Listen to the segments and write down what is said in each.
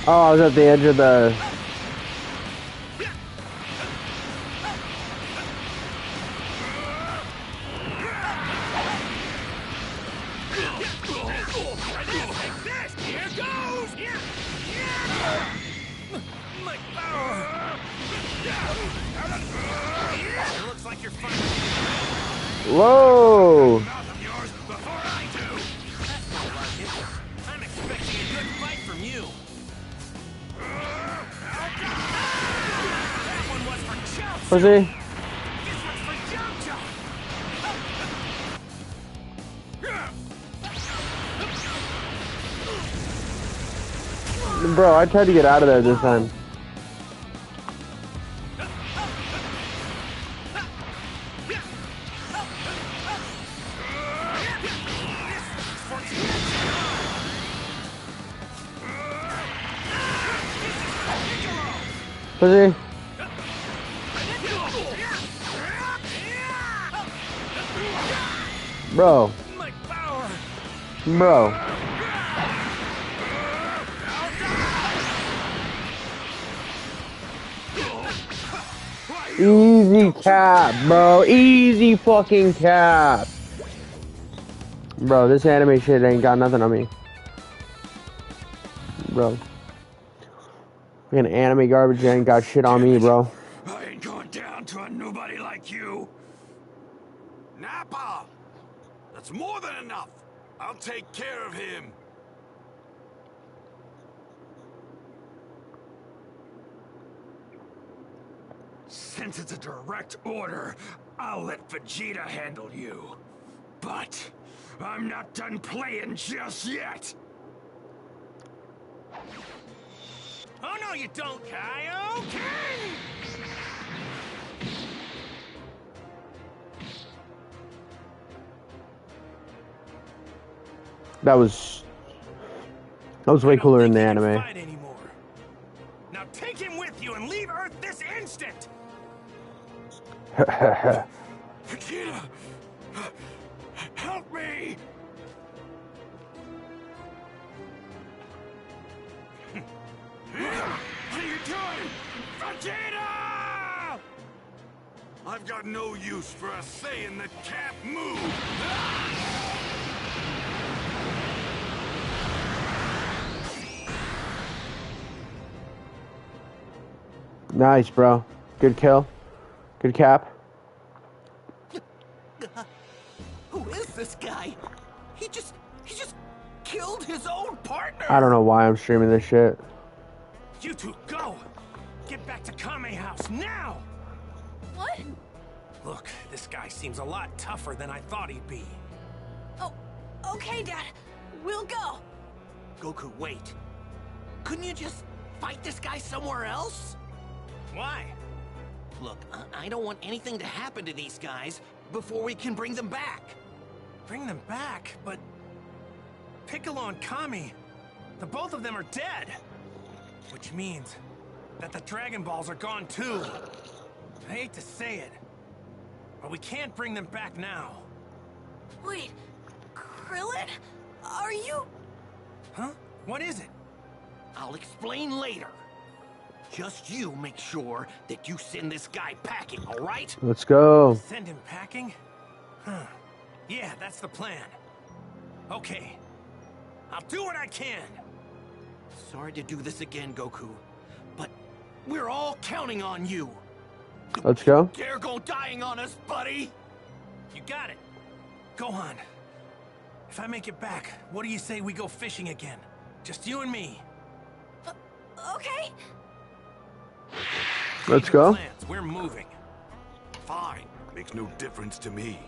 Oh, I was at the edge of the... Whoa! I'm expecting a good fight from you. That one was for Chelsea. Pussy. This one's for Jojo. Bro, I tried to get out of there this time. Pussy. Bro. Bro. Easy cap, bro. Easy fucking cap. Bro, this anime shit ain't got nothing on me. Bro. Fucking anime garbage ain't got shit on me, bro. I ain't going down to a nobody like you. Nappa! That's more than enough. I'll take care of him. Since it's a direct order, I'll let Vegeta handle you. But I'm not done playing just yet. Oh no, you don't, Kaioken! That was way cooler in the anime. Fight anymore. Now take him with you and leave Earth this instant. Vegeta! Help me! What are you doing? Vegeta! I've got no use for a Saiyan that can't move! Nice, bro. Good kill. Good cap. Who is this guy? He just killed his own partner. I don't know why I'm streaming this shit. You two, go! Get back to Kame House, now! What? Look, this guy seems a lot tougher than I thought he'd be. Oh, okay, Dad. We'll go. Goku, wait. Couldn't you just fight this guy somewhere else? Why? Look, I don't want anything to happen to these guys before we can bring them back. Bring them back, but... Piccolo and Kami, the both of them are dead. Which means that the Dragon Balls are gone too. I hate to say it, but we can't bring them back now. Wait, Krillin? Are you... Huh? What is it? I'll explain later. Just you make sure that you send this guy packing, all right? Let's go. Send him packing? Huh. Yeah, that's the plan. Okay. I'll do what I can. Sorry to do this again, Goku, but we're all counting on you. Let's go. Dare go dying on us, buddy. You got it. Gohan. If I make it back, what do you say we go fishing again? Just you and me. Okay. Let's go. Plans. We're moving. Fine. Makes no difference to me.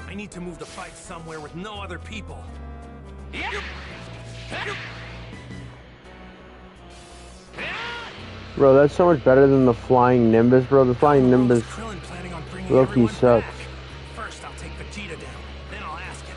I need to move the fight somewhere with no other people. Bro, that's so much better than the flying Nimbus, bro. The flying Nimbus Krillin planning on bringing low-key everyone sucks. back. First, I'll take Vegeta down. Then I'll ask him.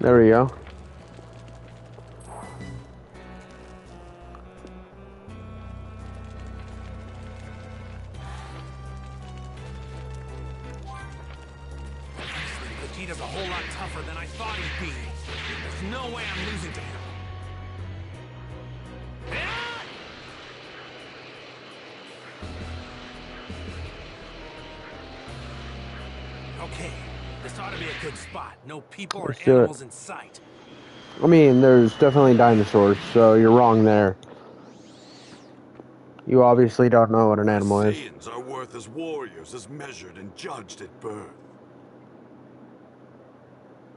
There we go. Vegeta's a whole lot tougher than I thought he'd be. There's no way I'm losing to him. Okay, this ought to be a good spot. No people or Let's do it. animals in sight. I mean, there's definitely dinosaurs, so you're wrong there. You obviously don't know what an animal is. Saiyans are worth as warriors as measured and judged at birth.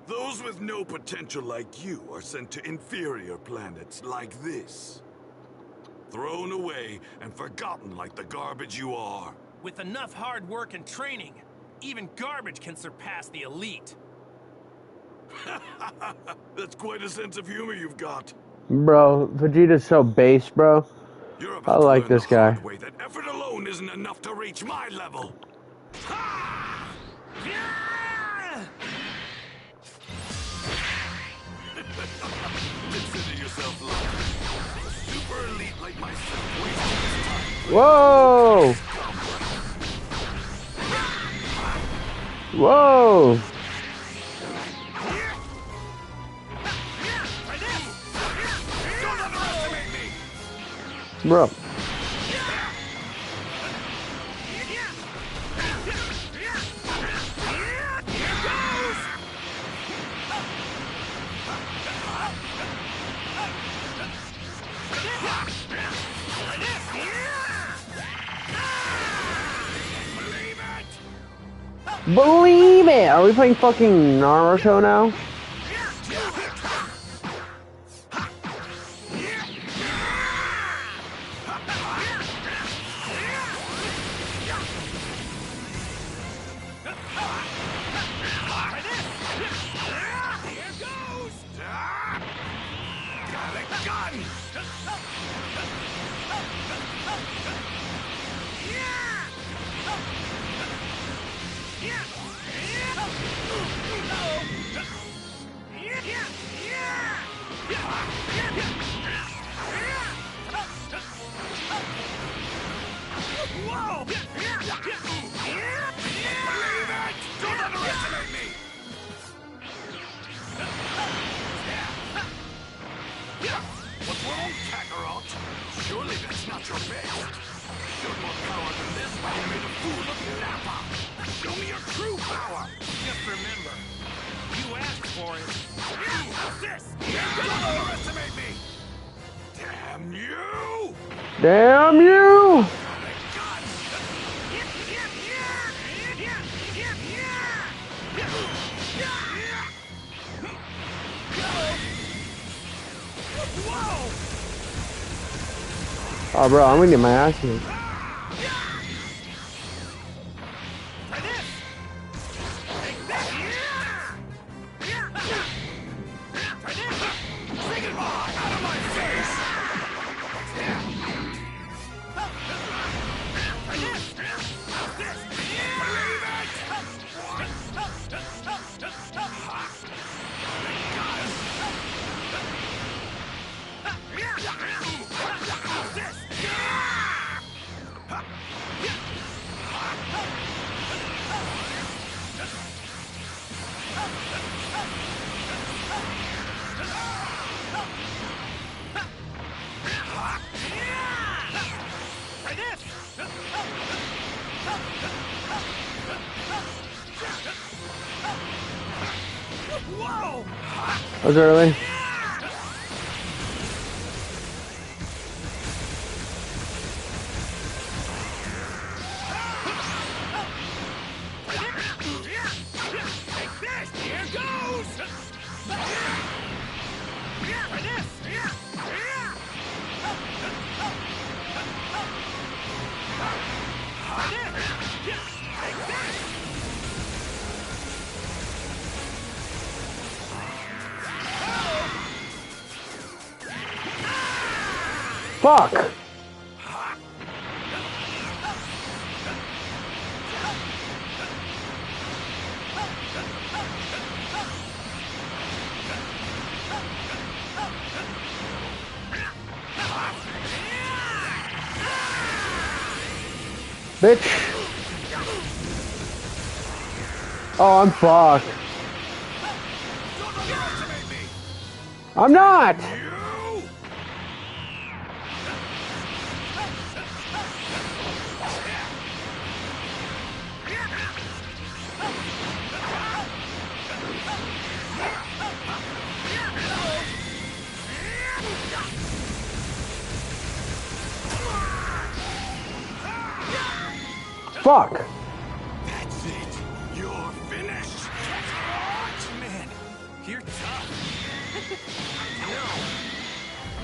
Those with no potential like you are sent to inferior planets like this. Thrown away and forgotten like the garbage you are. With enough hard work and training, even garbage can surpass the elite. That's quite a sense of humor you've got. Bro, Vegeta's so base, bro. You're I about to like learn this the guy. hard way that effort alone isn't enough to reach my level. Ha! Consider yourself lucky. A super elite like myself wasting his time. Whoa! Whoa! Don't underestimate me! Bro. Believe it! Are we playing fucking Naruto now? What's wrong, Kakarot? Surely that's not your best. Showed more power than this when you made a fool of Nappa. Show me your true power. Just remember, you asked for it. This! Don't underestimate me! Damn you! Damn you! Oh, bro, I'm gonna get my ass beat. That was early. Fuck! Bitch. Oh, I'm fucked. I'm not. Fuck. That's it. You're finished. Man, you're tough.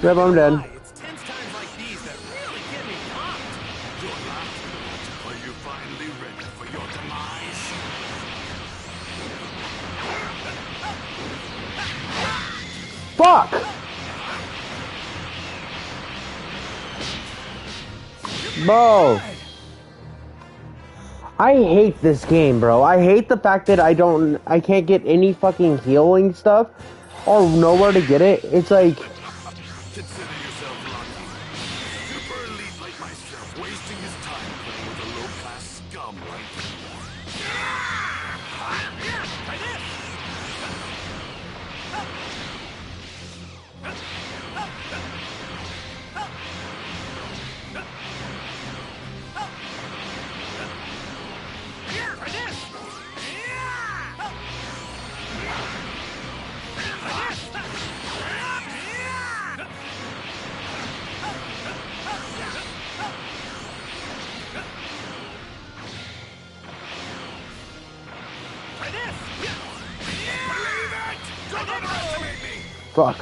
Yep, I'm dead. It's tense times like these that really get me pumped. You're not. Are you finally ready for your demise? Fuck. Bro. I hate this game, bro. I hate the fact that I can't get any fucking healing stuff or nowhere to get it. It's like, Consider yourself lucky. Super elite like myself, wasting his time playing with a low-class scum like you. fuck.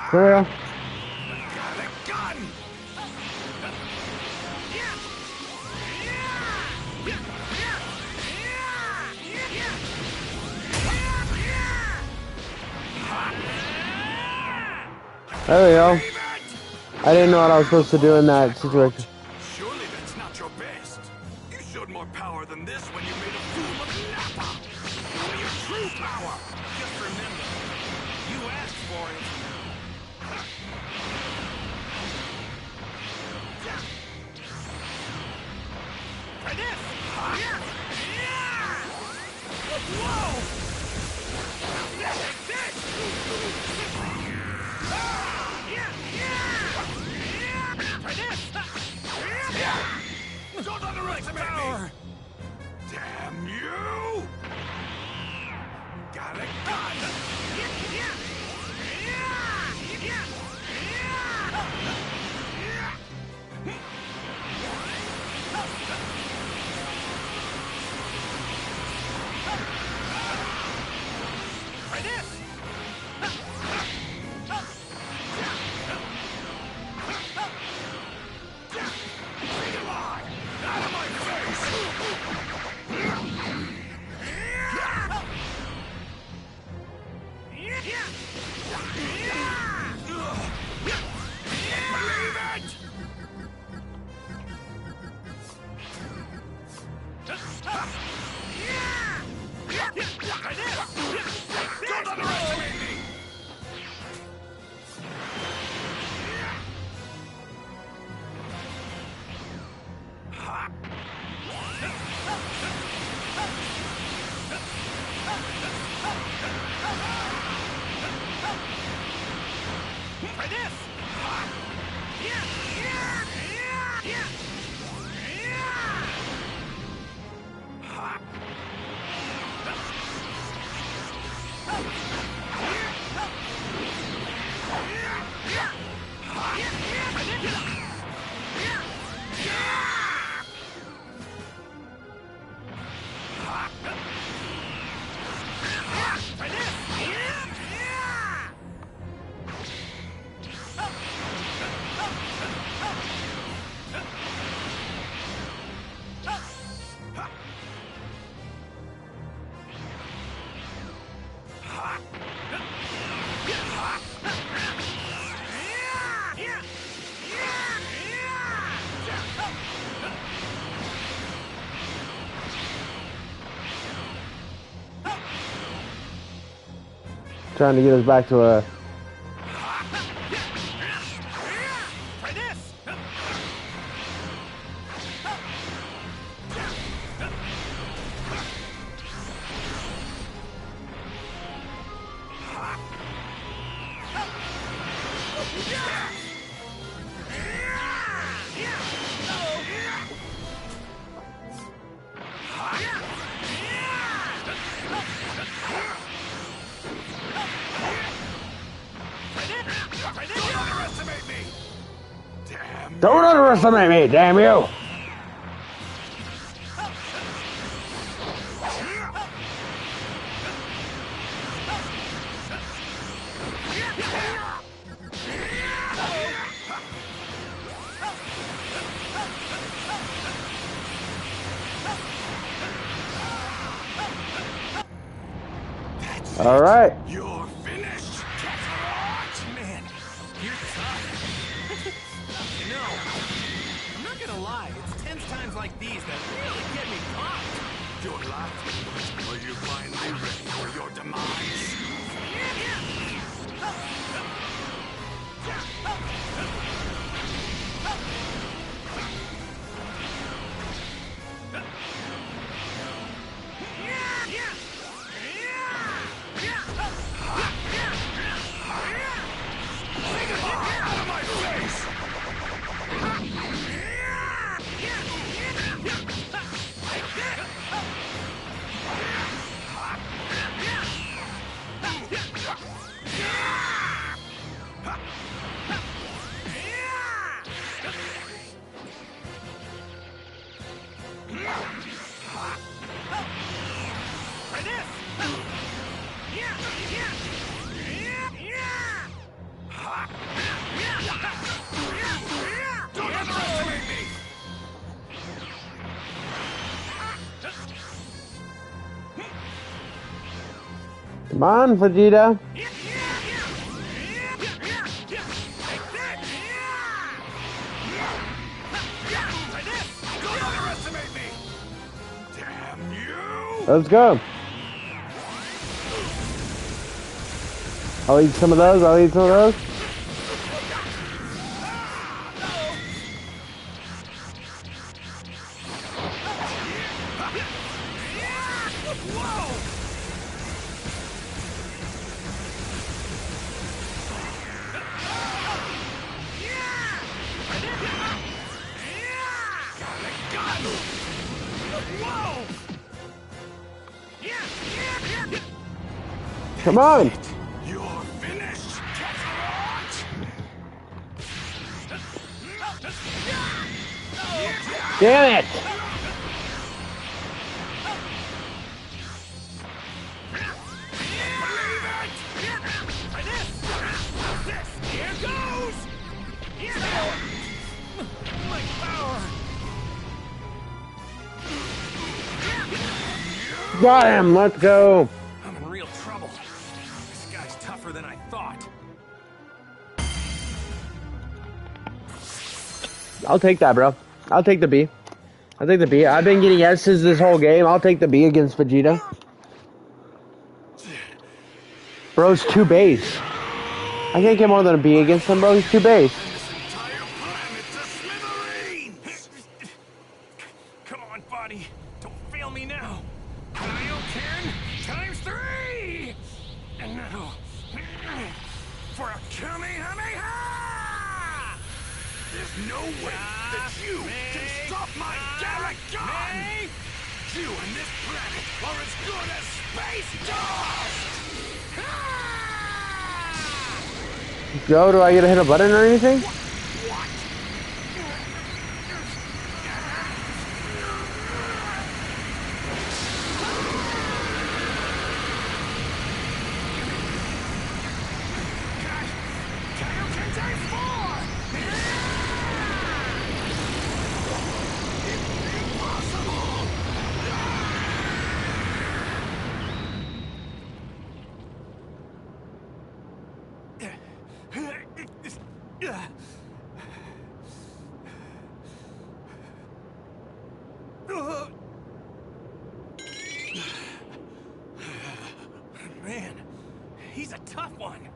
For real? Got a gun! There we go. I didn't know what I was supposed to do in that situation. Surely that's not your best. You showed more power than this when you made a fool of Nappa. Show me your true power. Just remember, you asked for it. Try this! Whoa! Try this! Don't underestimate me! Damn you! Got a gun! Try this! Out of my face! Trying to get us back to a... Try this! Don't underestimate me, damn you! All right. You're finished, Kakarot! Man, you're tough. You know, I'm not gonna lie, it's tense times like these that really get me pumped. You're laughing. Are you finally ready for your demise? Out of my face! Try this! Don't underestimate me! Come on, Vegeta. Don't underestimate me! Damn you! Let's go. I'll eat some of those. I'll eat some of those. Come on. You're finished, Kakarot! Damn it. Here goes! My power! Got him. Let's go. I'm in real trouble. This guy's tougher than I thought. I'll take that, bro. I'll take the B. I'll take the B. I've been getting S's this whole game. I'll take the B against Vegeta. Bro's 2 base. I can't get more than a B against him, bro. He's 2 base. This entire planet to smithereens! Come on, buddy. Don't fail me now. Kaioken times 3! And now, for a Kamehameha! There's no way that you can stop my Galagon! You and this planet are as good as space dust! Joe, do I get to hit a button or anything? Kaioken times 4! Impossible! He's a tough one.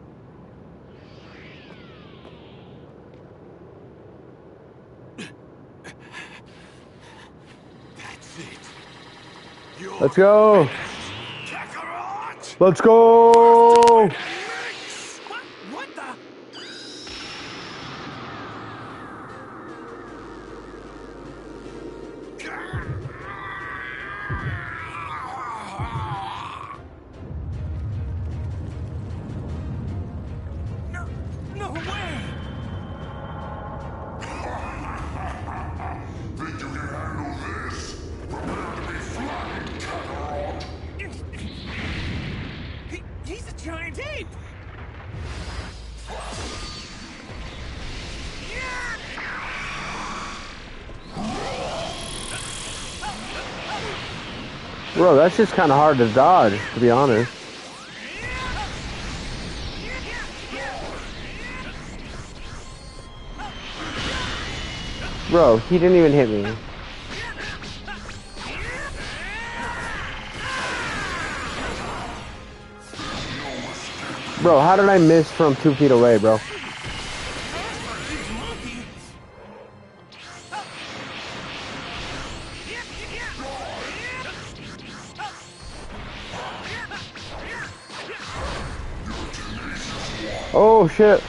That's it. You're Let's go. Kakarot! Let's go. What the? No, no way! Think you can handle this? Prepare to be flattened, Kakarot! He's a giant ape! Bro, that's just kind of hard to dodge, to be honest. Bro, he didn't even hit me. Bro, how did I miss from 2 feet away, bro? Oh, shit.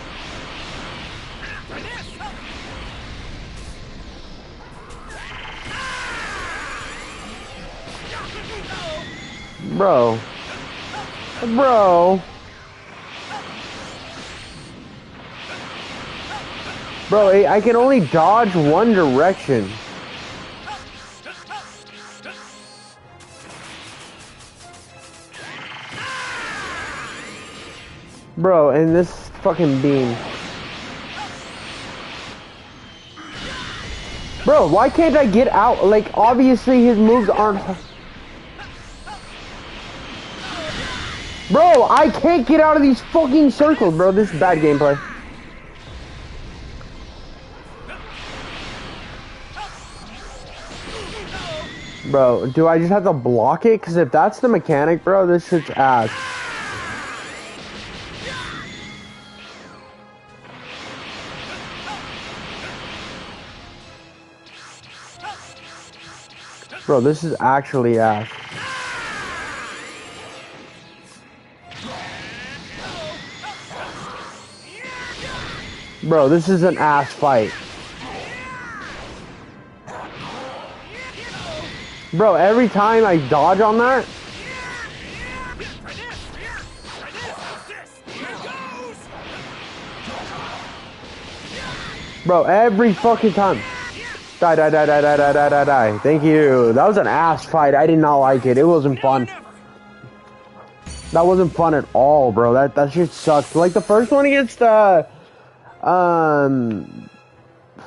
Bro. Bro. Bro, I can only dodge one direction. Bro, and this fucking beam. Bro, why can't I get out? Like, obviously his moves aren't... Bro, I can't get out of these fucking circles, bro. This is bad gameplay. Bro, do I just have to block it? Because if that's the mechanic, bro, this shit's ass. Bro, this is actually ass. Bro, this is an ass fight. Bro, every time I dodge on that... Bro, every fucking time. Die, die, die, die, die, die, die, die, die. Thank you. That was an ass fight. I did not like it. It wasn't fun. That wasn't fun at all, bro. That shit sucked. Like the first one against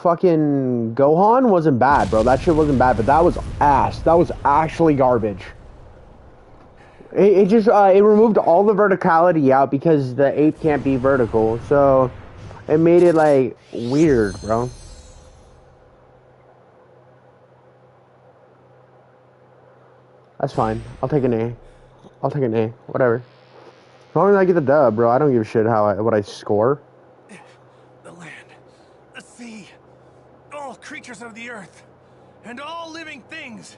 fucking Gohan wasn't bad, bro. That shit wasn't bad, but that was ass. That was actually garbage. It just it removed all the verticality out because the ape can't be vertical, so it made it like weird, bro. That's fine. I'll take an A. I'll take an A. Whatever. As long as I get the dub, bro, I don't give a shit what I score. The land, the sea, all creatures of the earth, and all living things.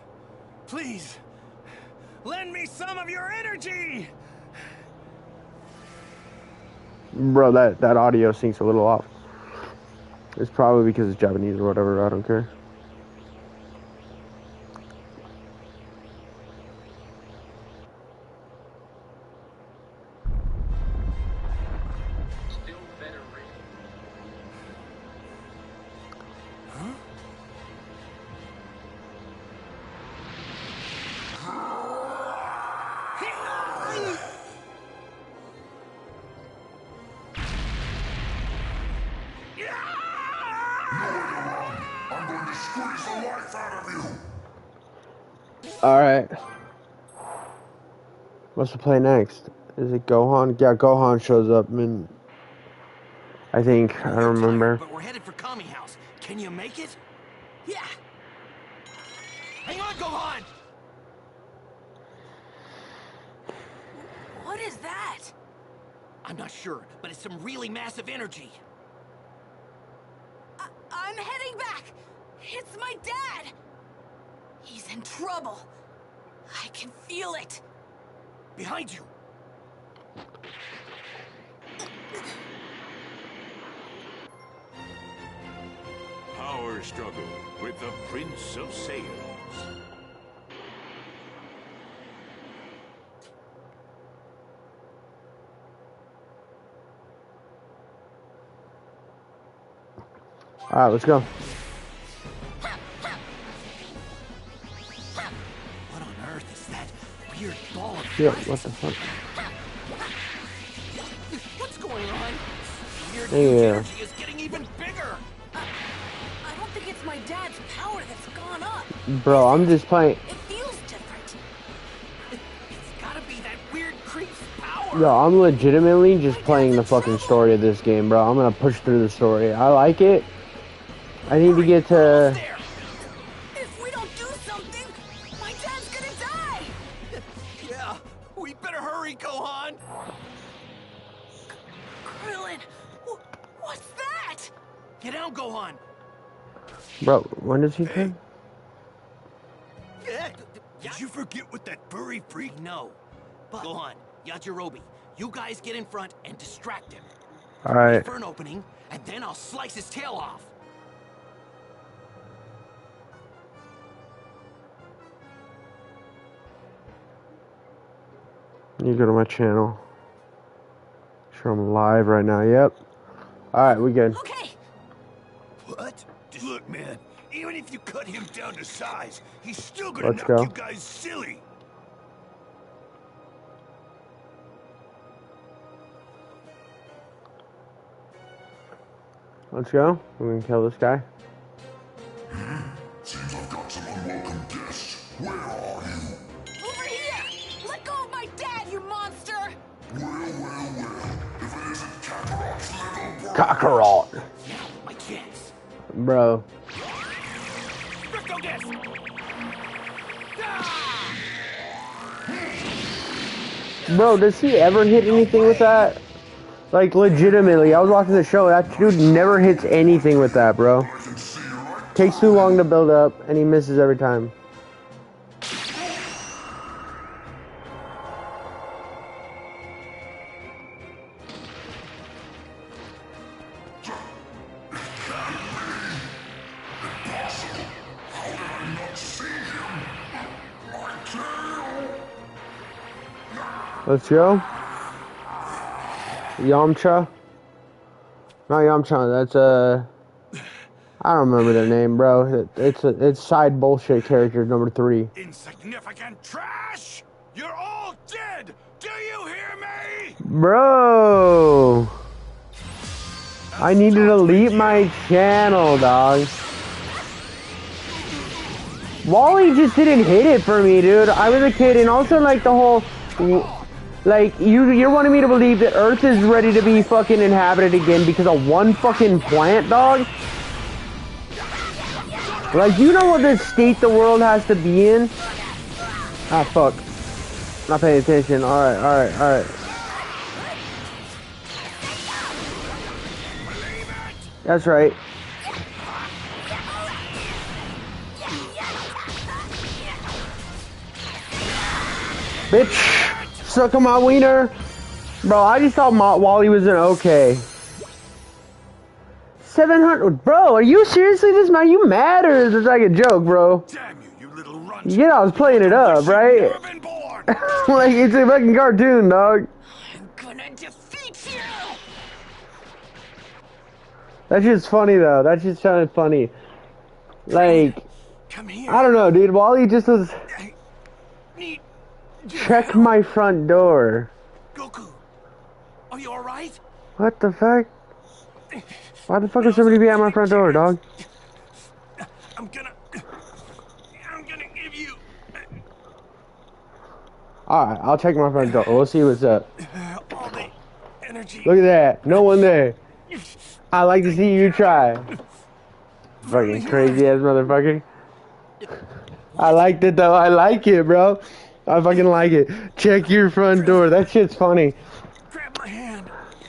Please, lend me some of your energy! Bro, that audio syncs a little off. It's probably because it's Japanese or whatever, I don't care. Alright. What's the play next? Is it Gohan? Yeah, Gohan shows up and I think, I don't remember. But we're headed for Kami House. Can you make it? Yeah. Hang on, Gohan! What is that? I'm not sure, but it's some really massive energy. I'm heading back. It's my dad. He's in trouble. I can feel it. Behind you! Power struggle with the Prince of Sails. Alright, let's go. What on earth is that weird ball of Shit, light? what the fuck? What's going on? Weird Yeah. energy is getting even bigger! I don't think it's my dad's power that's gone up. Bro, I'm just playing. It feels different. It's gotta be that weird creep's power! Yo, I'm legitimately just playing the fucking story of this game, bro. I'm gonna push through the story. I like it. I need to get to... Almost there. If we don't do something, my dad's gonna die. Yeah, we better hurry, Gohan! Krillin, what's that? Get down, Gohan! Bro, when does he turn? Did you forget what that furry freak? No. But Gohan, Yajirobe, you guys get in front and distract him. Alright. For an opening, and then I'll slice his tail off. You go to my channel. Sure, I'm live right now. Yep. Alright, we good. Okay. What? Look, man, even if you cut him down to size, he's still gonna Let's knock go. you guys silly. Let's go. We can kill this guy. Seems I've got some unwelcome guests. Where are you? Over here. Let go of my dad, you monster. Well. If it isn't Kakarot's little brother. Kakarot. Now, my chance. Bro. Crypto disc! Bro, does he ever hit anything with that? Like, legitimately, I was watching the show. That dude never hits anything with that, bro. Takes too long to build up, and he misses every time. Let's go. Yamcha. Not Yamcha, that's I don't remember their name, bro. It's side bullshit character number 3. Insignificant trash! You're all dead! Do you hear me? Bro. I need to delete my channel, dog. Wally just didn't hit it for me, dude. I was a kid, and also like the whole, like you're wanting me to believe that Earth is ready to be fucking inhabited again because of one fucking plant, dog. Like, you know what the state the world has to be in? Ah, fuck. Not paying attention. Alright. That's right. Bitch! Suck on my wiener! Bro, I just thought Wally was an okay. 700. Bro, are you seriously this man? You mad or is this like a joke, bro? Damn you, you little runt. Yeah, I was playing it up, right? Never been born. Like, it's a fucking cartoon, dog. I'm gonna defeat you. That shit's funny, though. That shit sounded funny. Like, Come here. I don't know, dude. Wally just was... I need Check my front door. Goku. Are you alright? What the fuck? Why the fuck would somebody be at my front door, dog? I'm gonna give you Alright, I'll check my front door. We'll see what's up. all the energy. Look at that. No one there. I like to see you try. Fucking crazy ass motherfucker. I liked it though. I like it, bro. I fucking like it. Check your front door. That shit's funny. Grab my hand.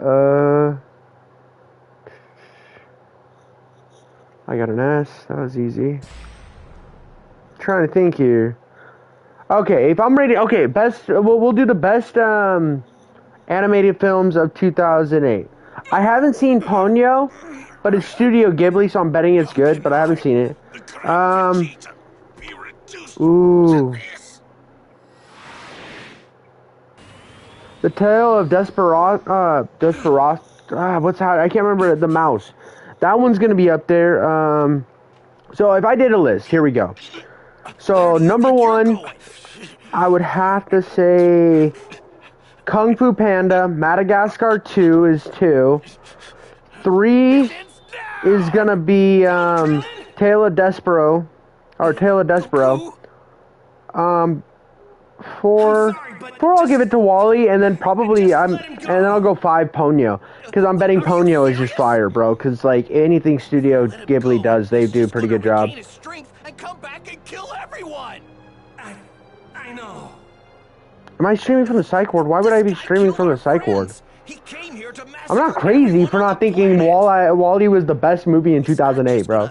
I got an S. That was easy. Trying to think here. Okay, if I'm ready. Okay, best. We'll do the best animated films of 2008. I haven't seen Ponyo, but it's Studio Ghibli, so I'm betting it's good. But I haven't seen it. Ooh. The Tale of Desperado. What's how? I can't remember the mouse. That one's gonna be up there. So if I did a list, here we go. So number one, I would have to say Kung Fu Panda. Madagascar 2 is 2. 3 is gonna be Tale of Despero, or Tale of Despero. 4 I'll give it to Wally, and then probably and then I'll go 5 Ponyo, because I'm betting Ponyo is just fire, bro. Because like anything Studio Ghibli does, they do a pretty good job. I know. Am I streaming from the psych ward? Why would I be streaming from the psych ward? I'm not crazy for not thinking Wally was the best movie in 2008, bro.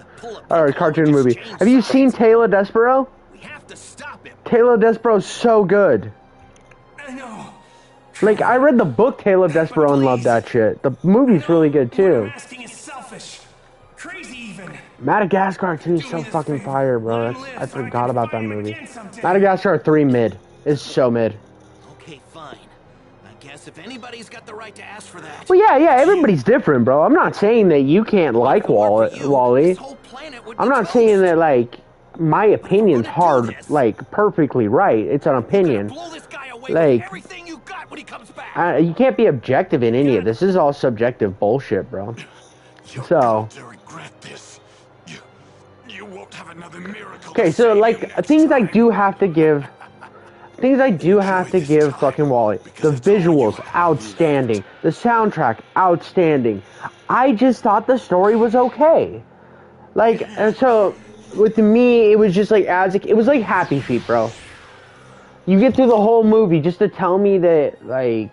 Or cartoon movie. Have you seen Tale of Despero? Tale of Despero is so good. I know. Like, I read the book Tale of Despero and loved that shit. The movie's really good, too. Asking is selfish. Crazy even. Madagascar 2 is so fucking fire, bro. I forgot about that movie. Madagascar 3 mid. Is so mid. Okay, fine. I guess if anybody's got the right to ask for that. Well, yeah, everybody's different, bro. I'm not saying that you can't like Wally. I'm not saying that, like, my opinion's hard, like, perfectly right. It's an opinion. Like, you can't be objective in any of this. This is all subjective bullshit, bro. So. Okay, so, like, things I do have to give fucking Wally. The visuals, outstanding. The soundtrack, outstanding. I just thought the story was okay. Like, so, with me, it was just like, it was like Happy Feet, bro. You get through the whole movie just to tell me that, like,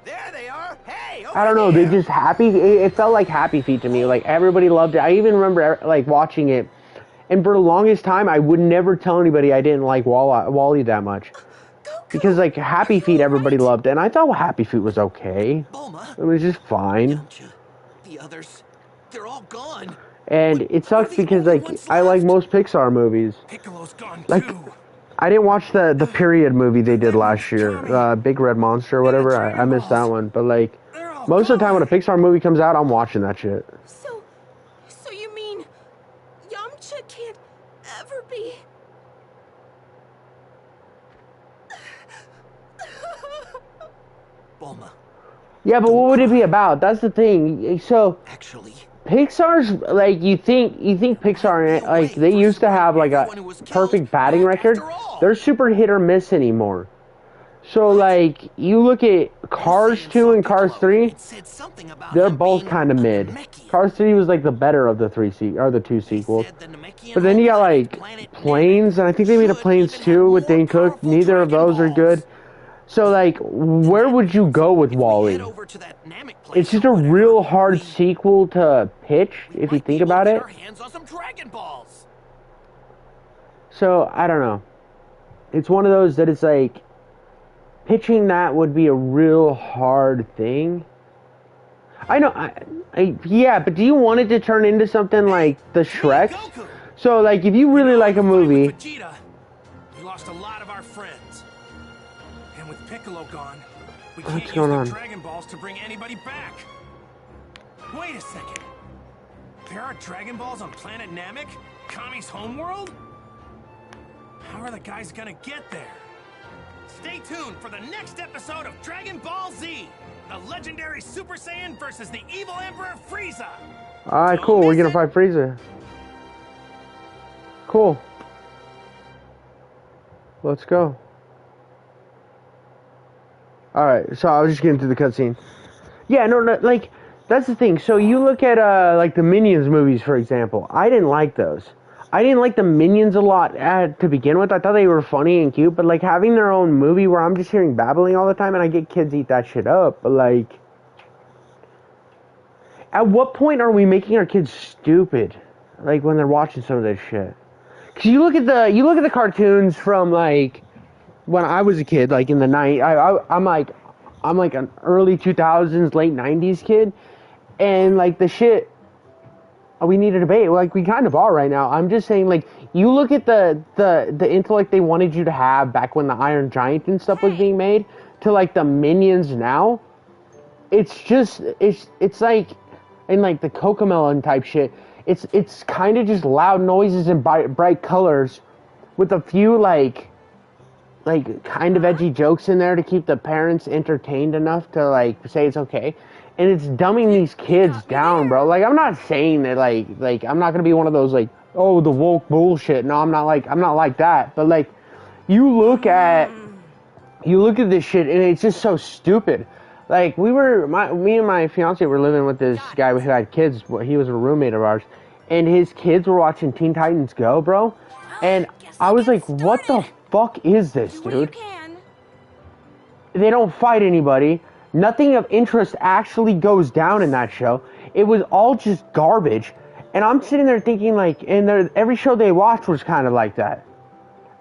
there they are. Hey, I don't know, they just it felt like Happy Feet to me. Like, everybody loved it. I even remember, like, watching it, and for the longest time, I would never tell anybody I didn't like Wally that much. Because, like, Happy Feet, everybody loved it, and I thought Happy Feet was okay. It was just fine. The others, they're all gone. And it sucks because, like, I like most Pixar movies. Like, I didn't watch the period movie they did last year, Big Red Monster or whatever. I missed that one. But, like, most of the time when a Pixar movie comes out, I'm watching that shit. So you mean Yamcha can't ever be... Bulma. Yeah, but what would it be about? That's the thing. So, actually, Pixar's, like, you think Pixar, like, they used to have, like, a perfect batting record. They're super hit or miss anymore. So, like, you look at Cars 2 and Cars 3, they're both kind of mid. Cars 3 was, like, the better of the the 2 sequels. But then you got, like, Planes, and I think they made a Planes 2 with Dane Cook. Neither of those are good. So, like, where would you go with Wall-E? It's just a real hard sequel to pitch, if you think about it. So, I don't know. It's one of those that it's like, pitching that would be a real hard thing. I know, yeah, but do you want it to turn into something like the Shrek? So, like, if you really like a movie... We lost a lot of our friends. And with Piccolo gone, we What's can't going use on? the Dragon Balls to bring anybody back. Wait a second. There are Dragon Balls on planet Namek? Kami's homeworld? How are the guys gonna get there? Stay tuned for the next episode of Dragon Ball Z! The legendary Super Saiyan versus the evil Emperor Frieza! Alright, cool, we're gonna fight Frieza. Cool. Let's go. Alright, so I was just getting through the cutscene. Yeah, no, like, that's the thing. So you look at, like, the Minions movies, for example. I didn't like those. I didn't like the Minions a lot to begin with. I thought they were funny and cute, but, like, having their own movie where I'm just hearing babbling all the time, and I get kids eat that shit up, but, like, At what point are we making our kids stupid? Like when they're watching some of this shit. Cause you look at the cartoons from like when I was a kid, like in the night. I'm like an early 2000s, late 90s kid, and like the shit. We need a debate. Like we kind of are right now. I'm just saying, like you look at the intellect they wanted you to have back when the Iron Giant and stuff was being made, to like the Minions now. It's just it's like, and like the Cocomelon type shit. It's kind of just loud noises and bright colors, with a few like kind of edgy jokes in there to keep the parents entertained enough to like say it's okay. And it's dumbing these kids down, bro. Like I'm not saying that like I'm not gonna be one of those like, oh, the woke bullshit. No, I'm not like that. But like you look at this shit and it's just so stupid. Like me and my fiance were living with this guy who had kids. He was a roommate of ours, and his kids were watching Teen Titans Go, bro. And I was like, what the fuck is this, dude? They don't fight anybody. Nothing of interest actually goes down in that show. It was all just garbage. And I'm sitting there thinking like, and every show they watched was kind of like that.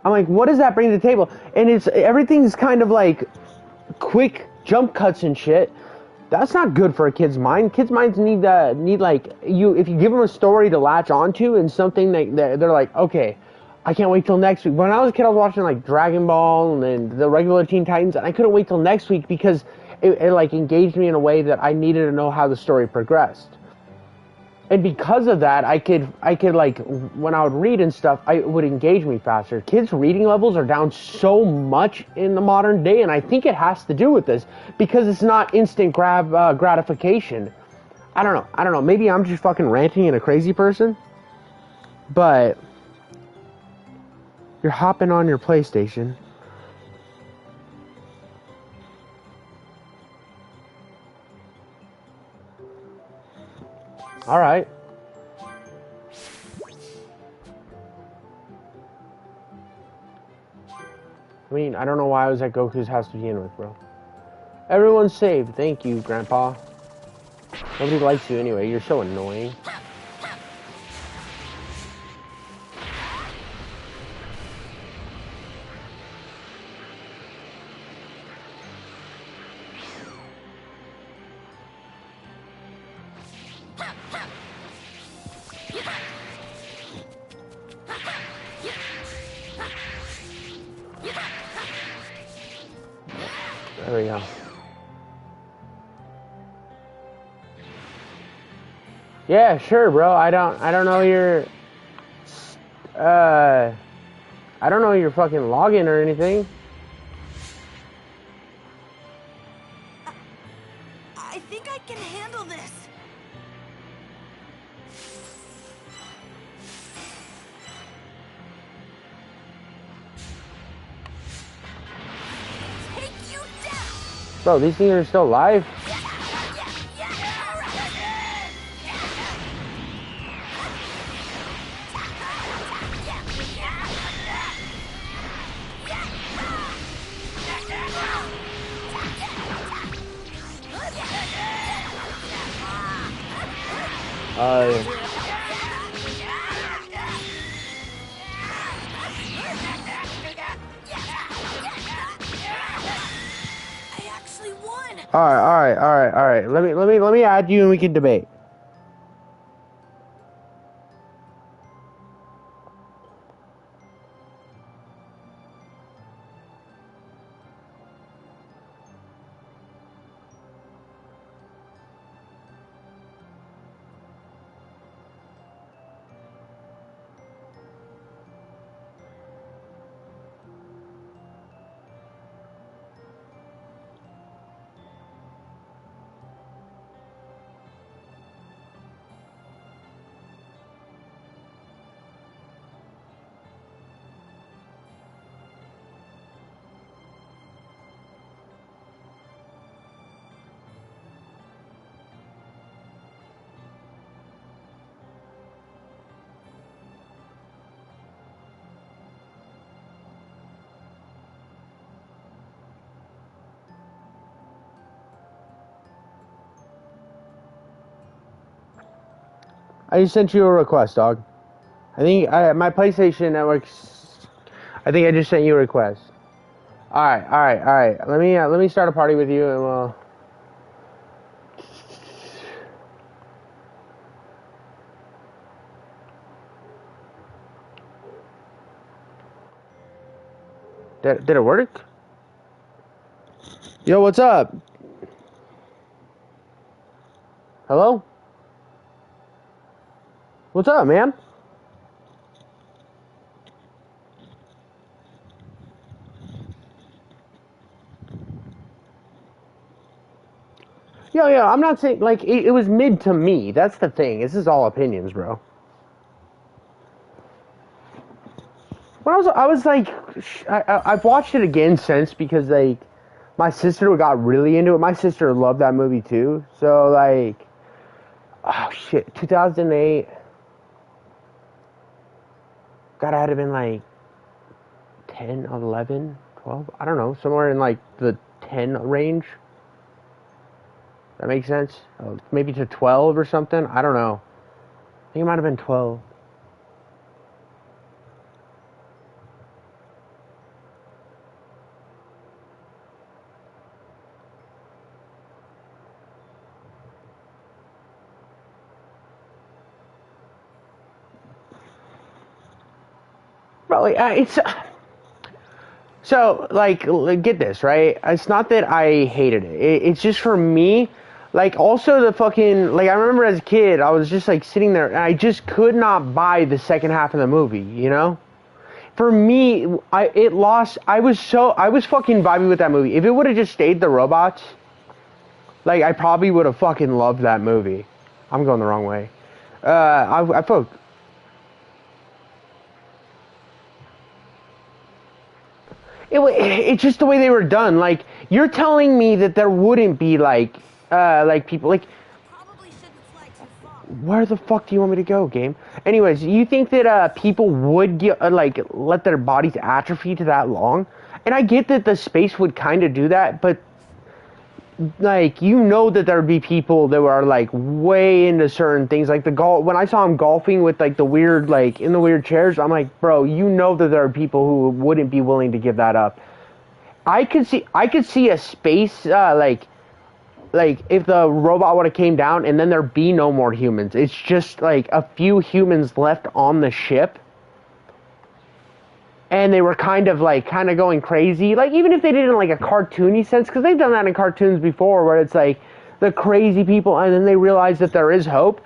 I'm like, what does that bring to the table? And everything's kind of like quick jump cuts and shit. That's not good for a kid's mind. Kids' minds need like if you give them a story to latch onto and something that they're like, okay, I can't wait till next week. When I was a kid, I was watching like Dragon Ball and the regular Teen Titans, and I couldn't wait till next week because it like engaged me in a way that I needed to know how the story progressed. And because of that, I could like, when I would read and stuff, it would engage me faster. Kids' reading levels are down so much in the modern day, and I think it has to do with this because it's not instant gratification. I don't know. Maybe I'm just fucking ranting and a crazy person, but you're hopping on your PlayStation. All right. I mean, I don't know why I was at Goku's house to begin with, bro. Everyone's saved. Thank you, Grandpa. Nobody likes you anyway. You're so annoying. There we go. Yeah, sure, bro. I don't know your I don't know your fucking login or anything. I think I can handle this. Take you down. Bro, these things are still live? I actually won. All right. Let me add you and we can debate. I just sent you a request, dog. I think my PlayStation Network. I think I just sent you a request. All right. Let me start a party with you, and we'll. Did it work? Yo, what's up? Hello? What's up, man? Yo, I'm not saying, like, it was mid to me. That's the thing. This is all opinions, bro. When I was like, I've watched it again since because, like, my sister got really into it. My sister loved that movie, too. So, like, oh, shit, 2008. Gotta have been, like, 10, 11, 12. I don't know. Somewhere in, like, the 10 range. That makes sense? Maybe to 12 or something? I don't know. I think it might have been 12. Probably, it's... So, like, get this, right? It's not that I hated it. It's just for me, like, also the fucking... Like, I remember as a kid, I was just, like, sitting there, and I just could not buy the second half of the movie, you know? For me, I was fucking vibing with that movie. If it would have just stayed the robots, like, I probably would have fucking loved that movie. I'm going the wrong way. I felt... It's just the way they were done. Like, you're telling me that there wouldn't be, like people, like... Probably shouldn't fly too far. Where the fuck do you want me to go, game? Anyways, you think that, people would get, like, let their bodies atrophy to that long? And I get that the space would kind of do that, but... Like, you know that there would be people that were, like, way into certain things. Like, when I saw him golfing with, like, the weird, like, in the weird chairs, I'm like, bro, you know that there are people who wouldn't be willing to give that up. I could see a space, like, if the robot would have came down and then there'd be no more humans. It's just, like, a few humans left on the ship. And they were kind of going crazy. Like, even if they did it in, like, a cartoony sense, because they've done that in cartoons before, where it's, like, the crazy people, and then they realize that there is hope,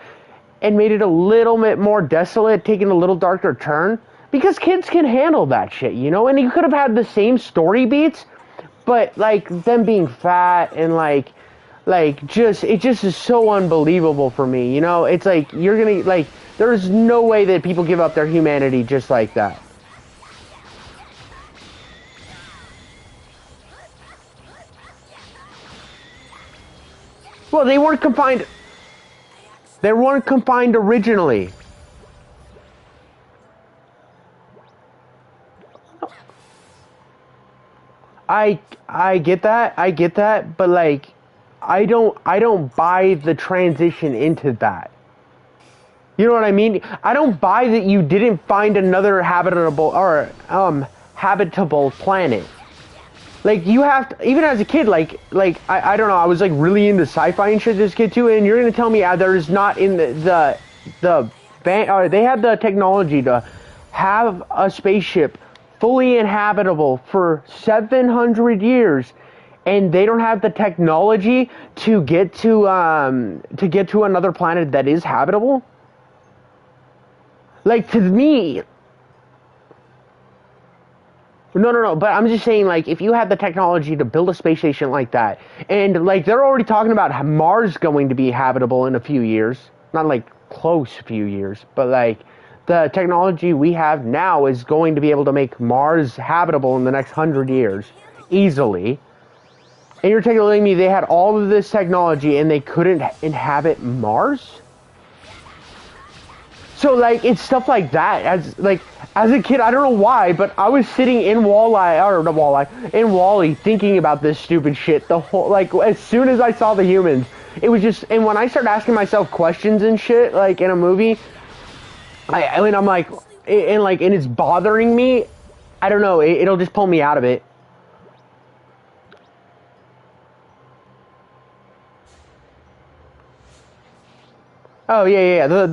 and made it a little bit more desolate, taking a little darker turn. Because kids can handle that shit, you know? And you could have had the same story beats, but, like, them being fat and, like, it just is so unbelievable for me, you know? It's like, you're gonna, like, there's no way that people give up their humanity just like that. Well, they weren't confined. They weren't confined originally. I get that, but, like, I don't buy the transition into that. You know what I mean? I don't buy that you didn't find another habitable planet. Like, you have to, even as a kid, like I don't know, I was, like, really into sci-fi and shit as a kid too, and you're gonna tell me there's not in they had the technology to have a spaceship fully inhabitable for 700 years, and they don't have the technology to get to another planet that is habitable? Like, to me... No, but I'm just saying, like, if you had the technology to build a space station like that, and, like, they're already talking about Mars going to be habitable in a few years, not, like, close few years, but, like, the technology we have now is going to be able to make Mars habitable in the next 100 years, easily, and you're telling me they had all of this technology and they couldn't inhabit Mars? So, like, it's stuff like that. As a kid, I don't know why, but I was sitting in Wall-E thinking about this stupid shit. The whole, like, as soon as I saw the humans, it was just, and when I start asking myself questions and shit, like in a movie, I'm like, and it's bothering me, I don't know, it'll just pull me out of it. Oh yeah, the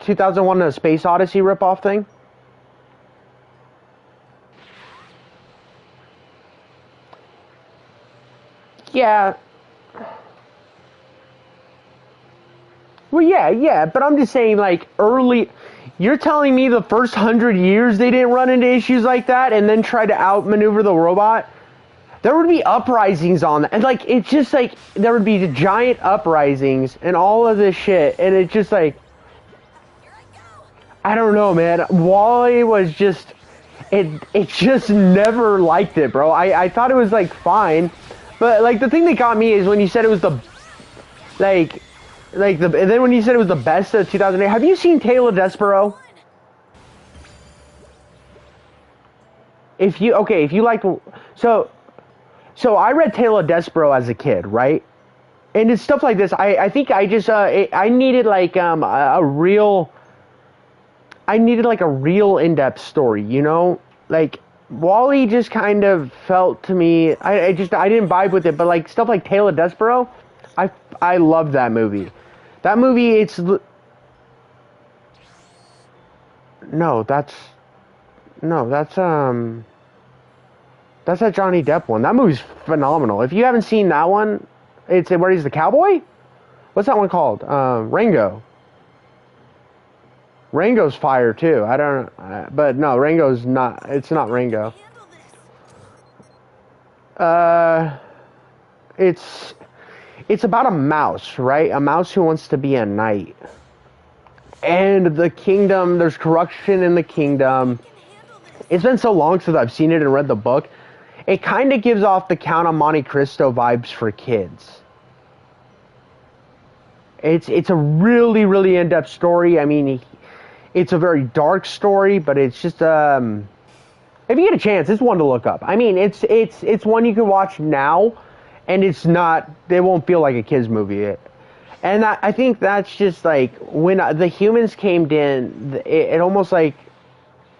2001 The Space Odyssey ripoff thing. Yeah. Well, yeah, but I'm just saying, like, early... You're telling me the first 100 years they didn't run into issues like that and then try to outmaneuver the robot? There would be uprisings on that. And, like, it's just, like, there would be giant uprisings and all of this shit. And it's just, like... I don't know, man. WALL-E was just... It just never liked it, bro. I thought it was, like, fine. But, like, the thing that got me is when you said it was the... and then when you said it was the best of 2008, have you seen Tale of Despero? If you like, so I read Tale of Despero as a kid, right? And it's stuff like this. I think I just, I needed like, a real in-depth story, you know? Like, WALL-E just kind of felt to me, I didn't vibe with it, but like, stuff like Tale of Despero, I love that movie. That movie, that's that Johnny Depp one. That movie's phenomenal. If you haven't seen that one, it's where he's the cowboy? What's that one called? Rango. Rango's fire too. I don't but no, Rango's not, it's not Rango. It's about a mouse, right? A mouse who wants to be a knight. And the kingdom, there's corruption in the kingdom. It's been so long since I've seen it and read the book. It kind of gives off the Count of Monte Cristo vibes for kids. It's a really, really in-depth story. I mean, it's a very dark story, but it's just, if you get a chance, it's one to look up. I mean, it's one you can watch now. And it's not, they won't feel like a kid's movie. And I think that's just like, when the humans came in, it almost like,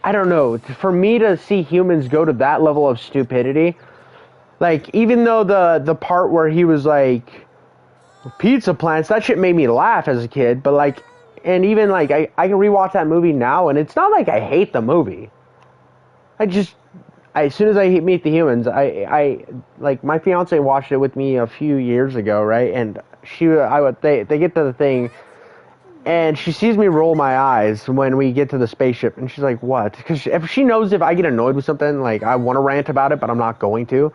I don't know, for me to see humans go to that level of stupidity, like, even though the part where he was like, pizza plants, that shit made me laugh as a kid, but like, and even like, I can rewatch that movie now, and it's not like I hate the movie. As soon as I meet the humans, I like, my fiance watched it with me a few years ago, right? And they get to the thing, and she sees me roll my eyes when we get to the spaceship, and she's like, "What?" Because if she knows if I get annoyed with something, like, I want to rant about it, but I'm not going to.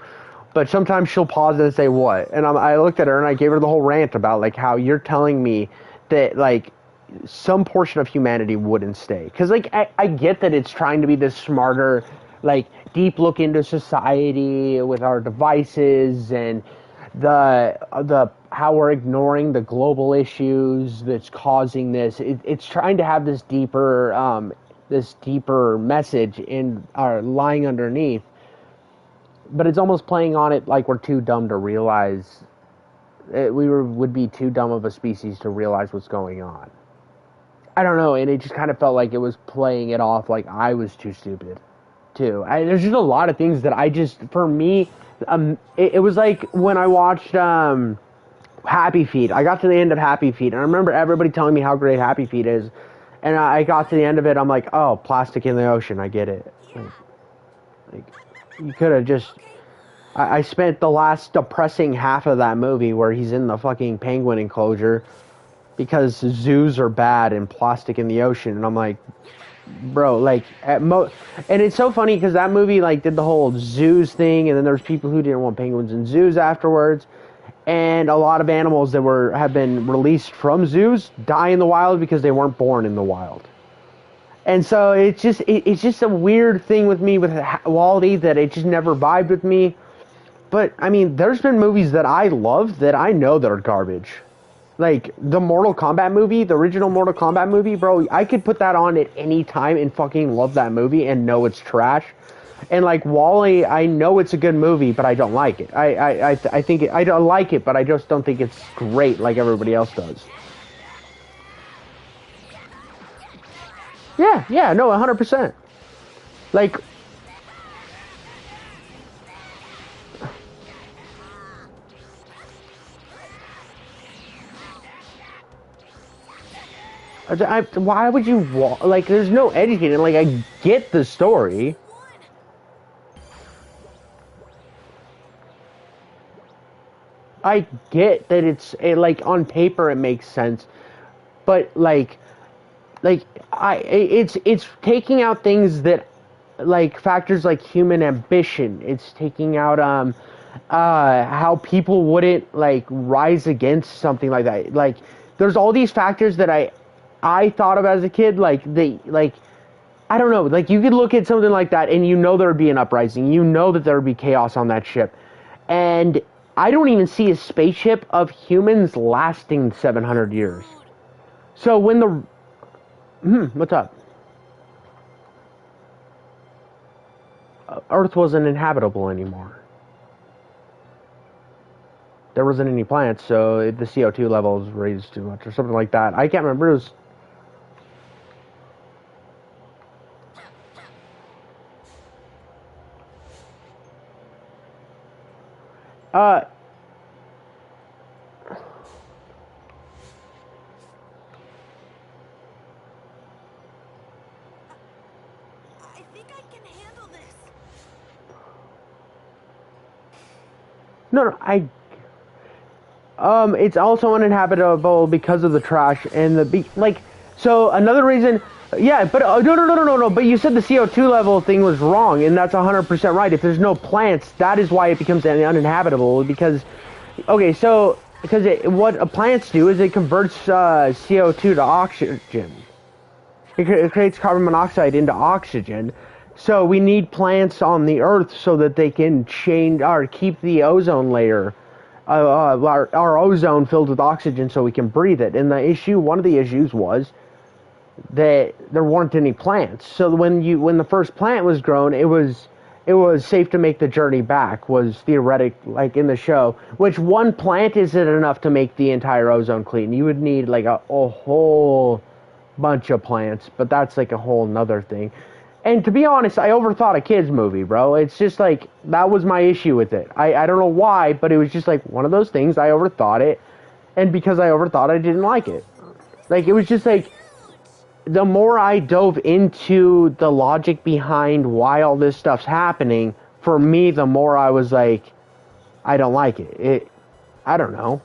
But sometimes she'll pause and say, "What?" And I looked at her and I gave her the whole rant about like how you're telling me that like some portion of humanity wouldn't stay. Because like I get that it's trying to be this smarter, like, deep look into society with our devices and the how we're ignoring the global issues that's causing this. It's trying to have this deeper message in our lying underneath, but it's almost playing on it like we're too dumb to realize. Would be too dumb of a species to realize what's going on. I don't know, and it just kind of felt like it was playing it off like I was too stupid too. There's just a lot of things that I just, for me, it was like when I watched Happy Feet. I got to the end of Happy Feet, and I remember everybody telling me how great Happy Feet is, and I got to the end of it, I'm like, oh, plastic in the ocean, I get it. Like you could have just... I spent the last depressing half of that movie where he's in the fucking penguin enclosure because zoos are bad and plastic in the ocean, and I'm like, bro, like, and it's so funny because that movie like did the whole zoos thing, and then there's people who didn't want penguins in zoos afterwards, and a lot of animals that have been released from zoos die in the wild because they weren't born in the wild. And so it's just a weird thing with me with WALL-E that it just never vibed with me. But I mean, there's been movies that I love that I know that are garbage. Like the Mortal Kombat movie, the original Mortal Kombat movie, bro, I could put that on at any time and fucking love that movie and know it's trash. And like Wall-E, I know it's a good movie, but I don't like it. I think I don't like it, but I just don't think it's great like everybody else does. Yeah, no, 100%. Like, why would you like? There's no educating. Like, I get the story. I get that like on paper it makes sense, but it's taking out things that like factors like human ambition. It's taking out how people wouldn't like rise against something like that. Like there's all these factors that I thought of as a kid. Like I don't know. Like you could look at something like that and you know there would be an uprising. You know that there would be chaos on that ship, and I don't even see a spaceship of humans lasting 700 years. So when the what's up? Earth wasn't inhabitable anymore. There wasn't any plants, so the CO2 levels raised too much or something like that. I can't remember. It was... No, it's also uninhabitable because of the trash and so another reason, yeah, but no, but you said the CO2 level thing was wrong, and that's 100% right. If there's no plants, that is why it becomes uninhabitable, because, okay, so, what plants do is it converts CO2 to oxygen. It creates carbon monoxide into oxygen. So we need plants on the Earth so that they can change or keep the ozone layer, our ozone filled with oxygen, so we can breathe it. And one of the issues was that there weren't any plants. So when the first plant was grown, it was safe to make the journey back. Was theoretic, like in the show. Which one plant isn't enough to make the entire ozone clean? You would need like a whole bunch of plants, but that's like a whole nother thing. And to be honest, I overthought a kids movie, bro. It's just like, that was my issue with it. I don't know why, but it was just like one of those things. I overthought it, and because I overthought it, I didn't like it. Like, it was just like, the more I dove into the logic behind why all this stuff's happening, for me, the more I was like, I don't like it. I don't know.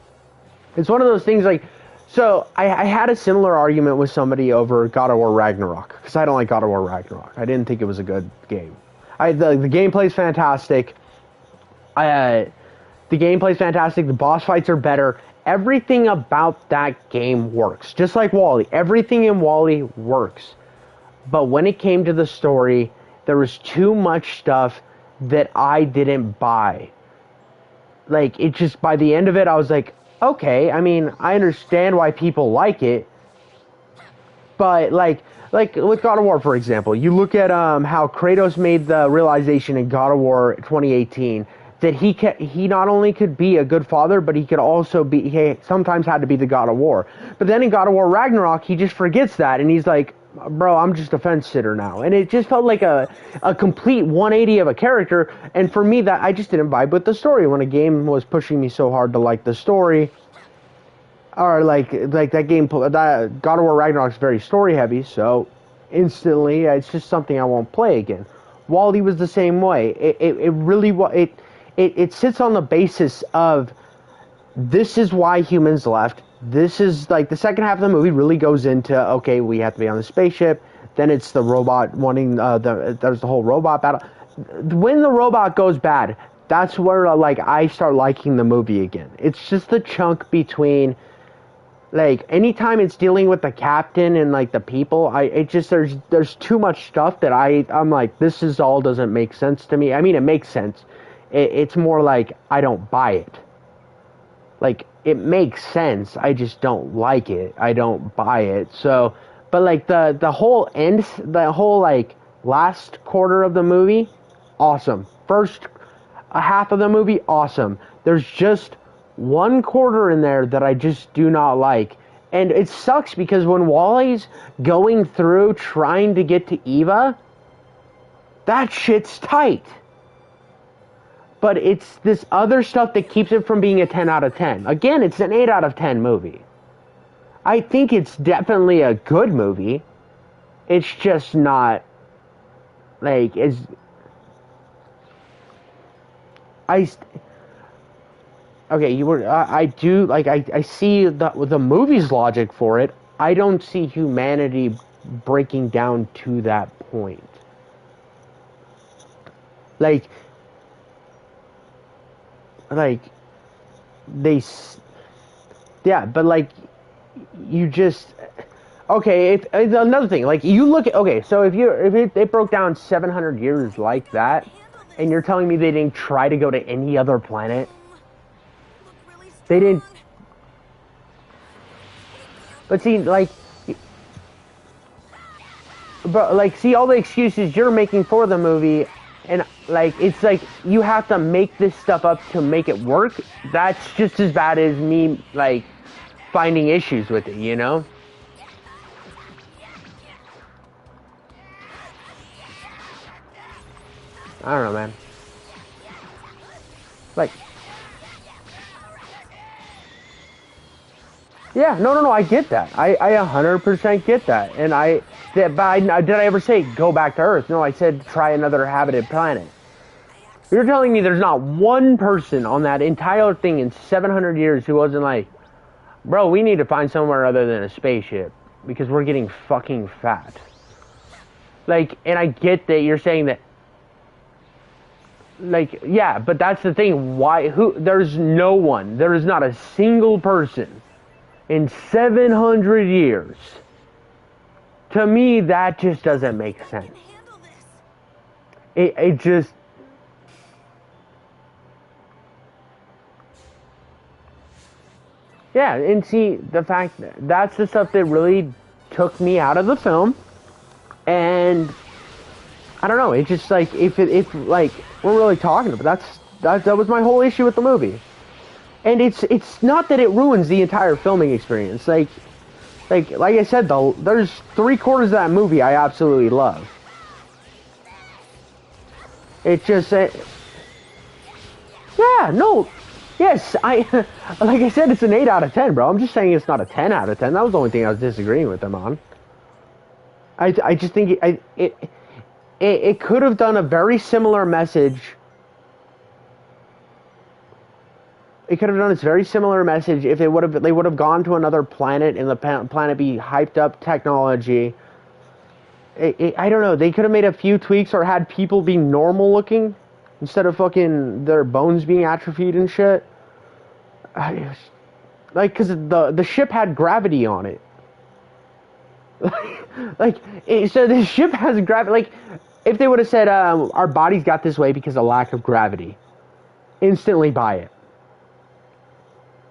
It's one of those things like, so I had a similar argument with somebody over God of War Ragnarok, because I don't like God of War Ragnarok. I didn't think it was a good game. The gameplay's fantastic. The gameplay's fantastic. The boss fights are better. Everything about that game works. Just like Wall-E. Everything in Wall-E works. But when it came to the story, there was too much stuff that I didn't buy. Like, it just, by the end of it, I was like, okay, I mean, I understand why people like it, but like with God of War, for example, you look at how Kratos made the realization in God of War 2018 that he not only could be a good father, but he could also he sometimes had to be the God of War. But then in God of War Ragnarok, he just forgets that, and he's like, bro, I'm just a fence sitter now. And it just felt like a complete 180 of a character. And for me, that I just didn't vibe with the story when a game was pushing me so hard to like the story. Or like that game, that God of War Ragnarok is very story heavy, so instantly it's just something I won't play again. Wall-E was the same way. It sits on the basis of, this is why humans left. This is like the second half of the movie really goes into, okay, we have to be on the spaceship. Then it's the robot wanting there's the whole robot battle. When the robot goes bad, that's where like I start liking the movie again. It's just the chunk between, like, anytime it's dealing with the captain and like the people, there's too much stuff that I'm like, this is all doesn't make sense to me. I mean, it makes sense. It's more like I don't buy it. Like, it makes sense, I just don't like it. I don't buy it. So, but like the whole like last quarter of the movie, awesome. First half of the movie, awesome. There's just 1/4 in there that I just do not like. And it sucks because when Wally's going through trying to get to Eva, that shit's tight. But it's this other stuff that keeps it from being a 10 out of 10. Again, it's an 8 out of 10 movie. I think it's definitely a good movie. It's just not, like, as... Okay, I do, like, I see the movie's logic for it. I don't see humanity breaking down to that point. Like, yeah, but, like, you just... Okay, another thing, like, you look at... Okay, so if they broke down 700 years like that, and you're telling me they didn't try to go to any other planet... They didn't... But see, like... But, like, see, all the excuses you're making for the movie, and, like, it's like, you have to make this stuff up to make it work. That's just as bad as me, like, finding issues with it, you know? I don't know, man. Like... Yeah, no, I get that. I 100% get that. And did I ever say go back to Earth? No, I said try another habited planet. You're telling me there's not one person on that entire thing in 700 years who wasn't like, bro, we need to find somewhere other than a spaceship because we're getting fucking fat. Like, and I get that you're saying that, like, yeah, but that's the thing. There's no one, there is not a single person in 700 years. To me, that just doesn't make sense. It just... Yeah, and see, the fact that's the stuff that really took me out of the film. And I don't know, it's just like, if like, we're really talking about, that was my whole issue with the movie. And it's not that it ruins the entire filming experience. Like I said, though, there's 3/4 of that movie I absolutely love. It's just yeah, no, yes, like I said, it's an 8 out of 10, bro. I'm just saying it's not a 10 out of 10. That was the only thing I was disagreeing with them on. I just think it could have done a very similar message. It could have done this very similar message if they would have gone to another planet and the planet be hyped up technology. I don't know. They could have made a few tweaks or had people be normal looking instead of fucking their bones being atrophied and shit. Like, because the ship had gravity on it. So the ship has gravity. Like, if they would have said, our bodies got this way because of lack of gravity, instantly buy it.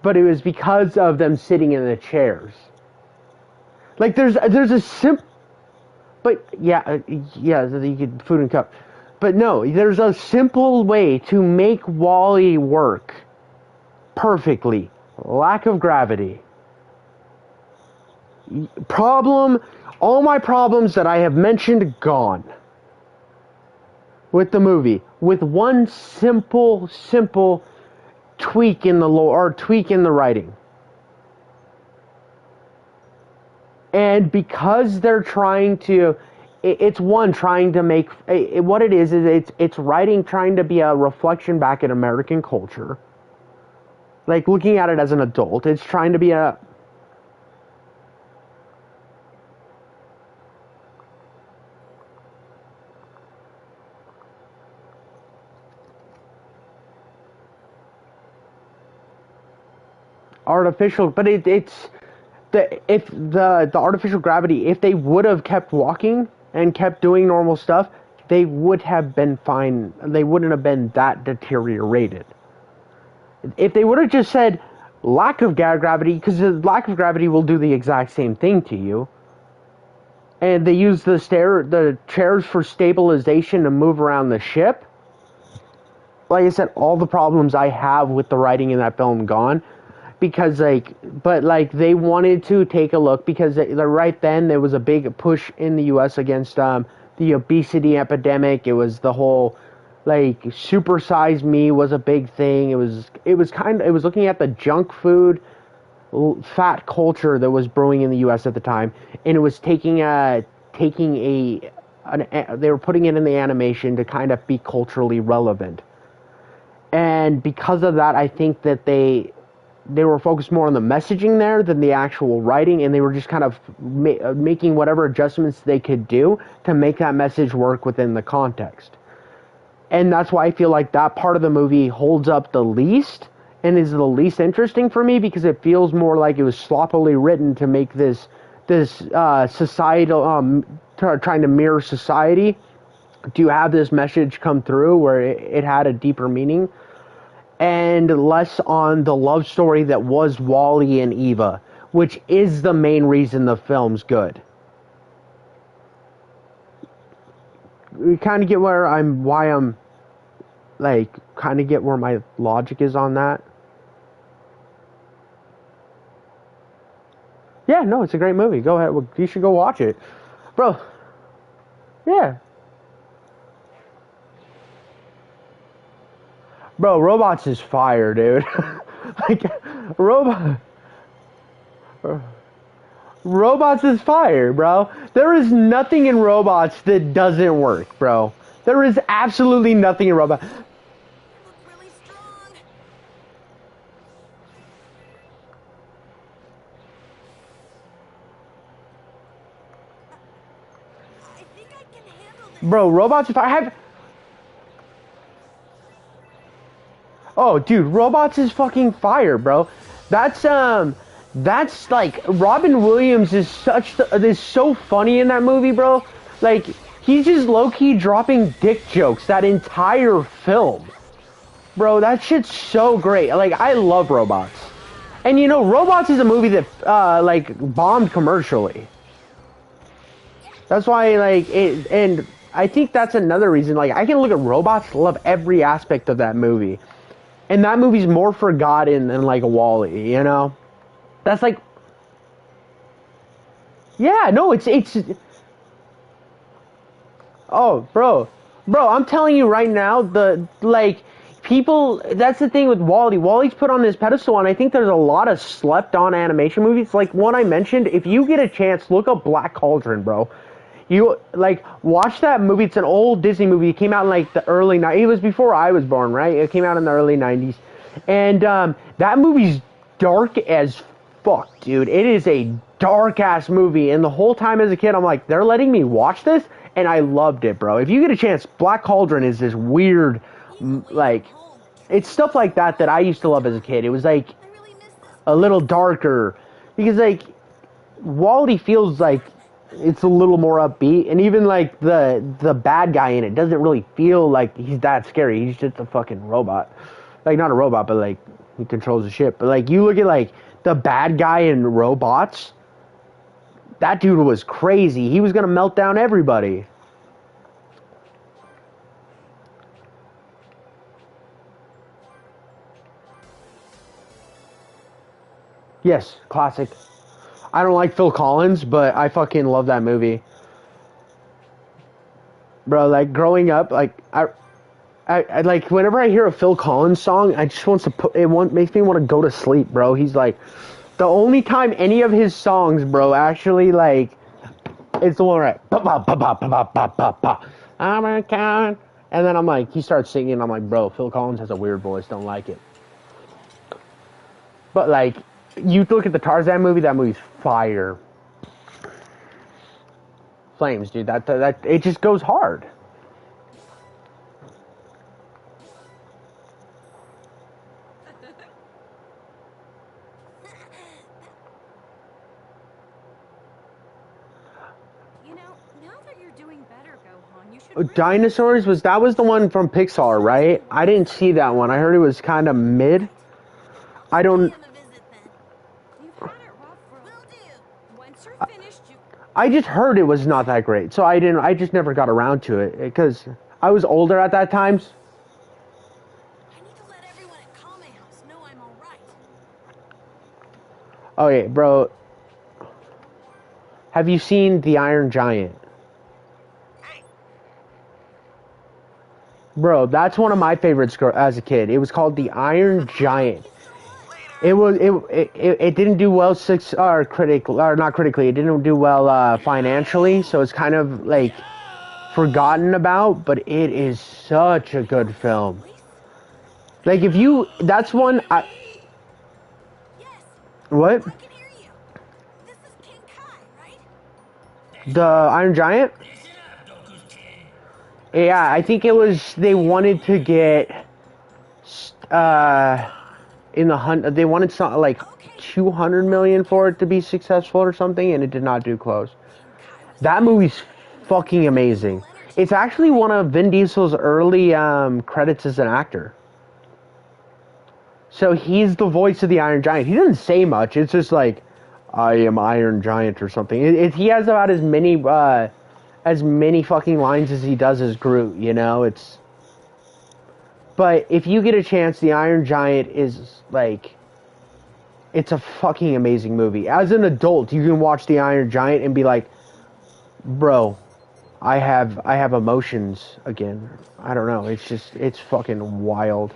But it was because of them sitting in the chairs. Like, there's a simple... But, yeah, you could food and cup. But no, there's a simple way to make WALL-E work perfectly. Lack of gravity. All my problems that I have mentioned, gone. With the movie. With one simple tweak in the lore, or tweak in the writing. And because they're trying to, it's trying to make, what it is it's writing trying to be a reflection back at American culture. Like, looking at it as an adult, it's trying to be a... artificial, but it's the artificial gravity, if they would have kept walking and kept doing normal stuff, they would have been fine. They wouldn't have been that deteriorated. If they would have just said lack of gravity, because the lack of gravity will do the exact same thing to you, and they use the chairs for stabilization to move around the ship, like I said, all the problems I have with the writing in that film gone. Because they wanted to take a look because right then there was a big push in the U.S. against the obesity epidemic. It was the whole Super Size Me was a big thing. It was looking at the junk food, fat culture that was brewing in the U.S. at the time, and it was they were putting it in the animation to kind of be culturally relevant. And because of that, I think that they were focused more on the messaging there than the actual writing, and they were just kind of making whatever adjustments they could do to make that message work within the context. And that's why I feel like that part of the movie holds up the least and is the least interesting for me, because it feels more like it was sloppily written to make this societal trying to mirror society, to have this message come through where it had a deeper meaning, and less on the love story that was Wally and Eva, which is the main reason the film's good. You kind of get where my logic is on that. Yeah, no, it's a great movie. Go ahead. You should go watch it. Bro. Yeah. Bro, Robots is fire, dude. Robots is fire, bro. There is nothing in Robots that doesn't work, bro. There is absolutely nothing in Robots. You look really strong. I think I can handle this. Bro, Robots is fire. Oh, dude, Robots is fucking fire, bro. That's like Robin Williams is so funny in that movie, bro. Like, he's just low-key dropping dick jokes that entire film. Bro, that shit's so great. Like, I love Robots. And you know, Robots is a movie that bombed commercially. That's why and I think that's another reason. Like, I can look at Robots, love every aspect of that movie. And that movie's more forgotten than like a Wall-E, you know? That's like, yeah, no, it's, oh, bro, I'm telling you right now, people, that's the thing with Wall-E. Wall-E's put on this pedestal, and I think there's a lot of slept-on animation movies. Like one I mentioned, if you get a chance, look up Black Cauldron, bro. You, watch that movie. It's an old Disney movie. It came out in, the early 90s. It was before I was born, right? It came out in the early 90s. And, that movie's dark as fuck, dude. It is a dark-ass movie. And the whole time as a kid, I'm like, they're letting me watch this? And I loved it, bro. If you get a chance, Black Cauldron is this weird, it's stuff like that I used to love as a kid. It was, a little darker. Because, Wall-E feels like it's a little more upbeat, and even the bad guy in it doesn't really feel like he's that scary. He's just a fucking robot. Not a robot, but he controls the ship. But you look at the bad guy in Robots, that dude was crazy. He was gonna melt down everybody. Yes, classic. I don't like Phil Collins, but I fucking love that movie. Bro, growing up, I whenever I hear a Phil Collins song, I just makes me want to go to sleep, bro. He's the only time any of his songs, bro, actually it's the one right. I'm a count. And then he starts singing, I'm like, bro, Phil Collins has a weird voice, don't like it. But you look at the Tarzan movie, that movie's fire. Flames, dude, that it just goes hard. You know, now that you're doing better, Gohan, you should Dinosaurs was the one from Pixar, right? I didn't see that one. I heard it was kind of mid. I don't. I just heard it was not that great, so I just never got around to it, because I was older at that time. Okay, bro. Have you seen The Iron Giant? Bro, that's one of my favorites as a kid. It was called The Iron Giant. It didn't do well not critically. It didn't do well financially, so it's kind of like forgotten about. But it is such a good film. Like that's one. Yes. What? I can hear you. This is King Kai, right? The Iron Giant? Yeah, I think it was. They wanted to get in the hunt. They wanted something like 200 million for it to be successful or something, and it did not do close. That movie's fucking amazing. It's actually one of Vin Diesel's early credits as an actor. So he's the voice of the Iron Giant. He doesn't say much. It's just like, I am Iron Giant or something. He has about as many fucking lines as he does as Groot, you know? But if you get a chance, the Iron Giant is like, it's a fucking amazing movie. As an adult, you can watch the Iron Giant and be like, bro, I have emotions again. I don't know. It's fucking wild.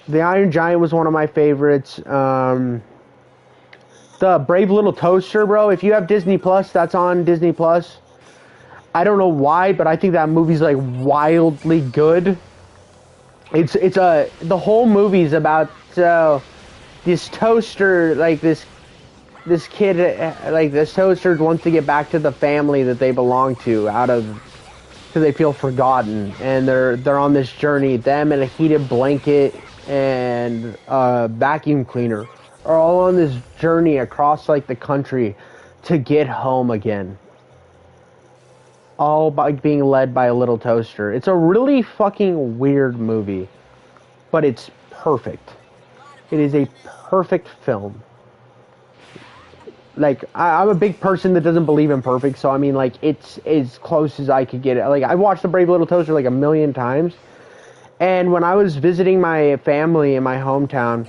The Iron Giant was one of my favorites. The Brave Little Toaster, bro. If you have Disney Plus, that's on Disney Plus. I don't know why, but I think that movie's like wildly good. The whole movie's about this toaster, like this kid, like this toaster wants to get back to the family that they belong to because they feel forgotten, and they're on this journey. Them and a heated blanket and a vacuum cleaner are all on this journey across like the country to get home again. All by being led by a little toaster. It's a really fucking weird movie, but it's perfect. It is a perfect film. Like, I'm a big person that doesn't believe in perfect, so I mean, like, it's as close as I could get it. Like, I watched The Brave Little Toaster like 1,000,000 times, and when I was visiting my family in my hometown,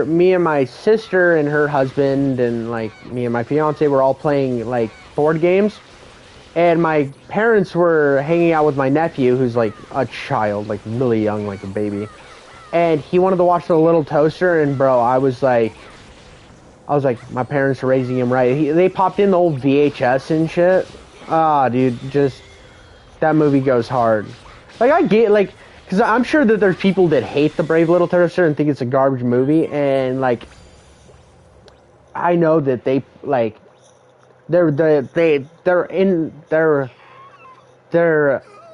me and my sister and her husband and, like, me and my fiance were all playing, like, board games, and my parents were hanging out with my nephew, who's, like, a child, like, really young, like a baby, and he wanted to watch The Little Toaster, and, bro, I was like, my parents are raising him right. They popped in the old VHS and shit. Dude, just, that movie goes hard. Like, I get, like, because I'm sure that there's people that hate The Brave Little Toaster and think it's a garbage movie, and, like, I know that they, like, they're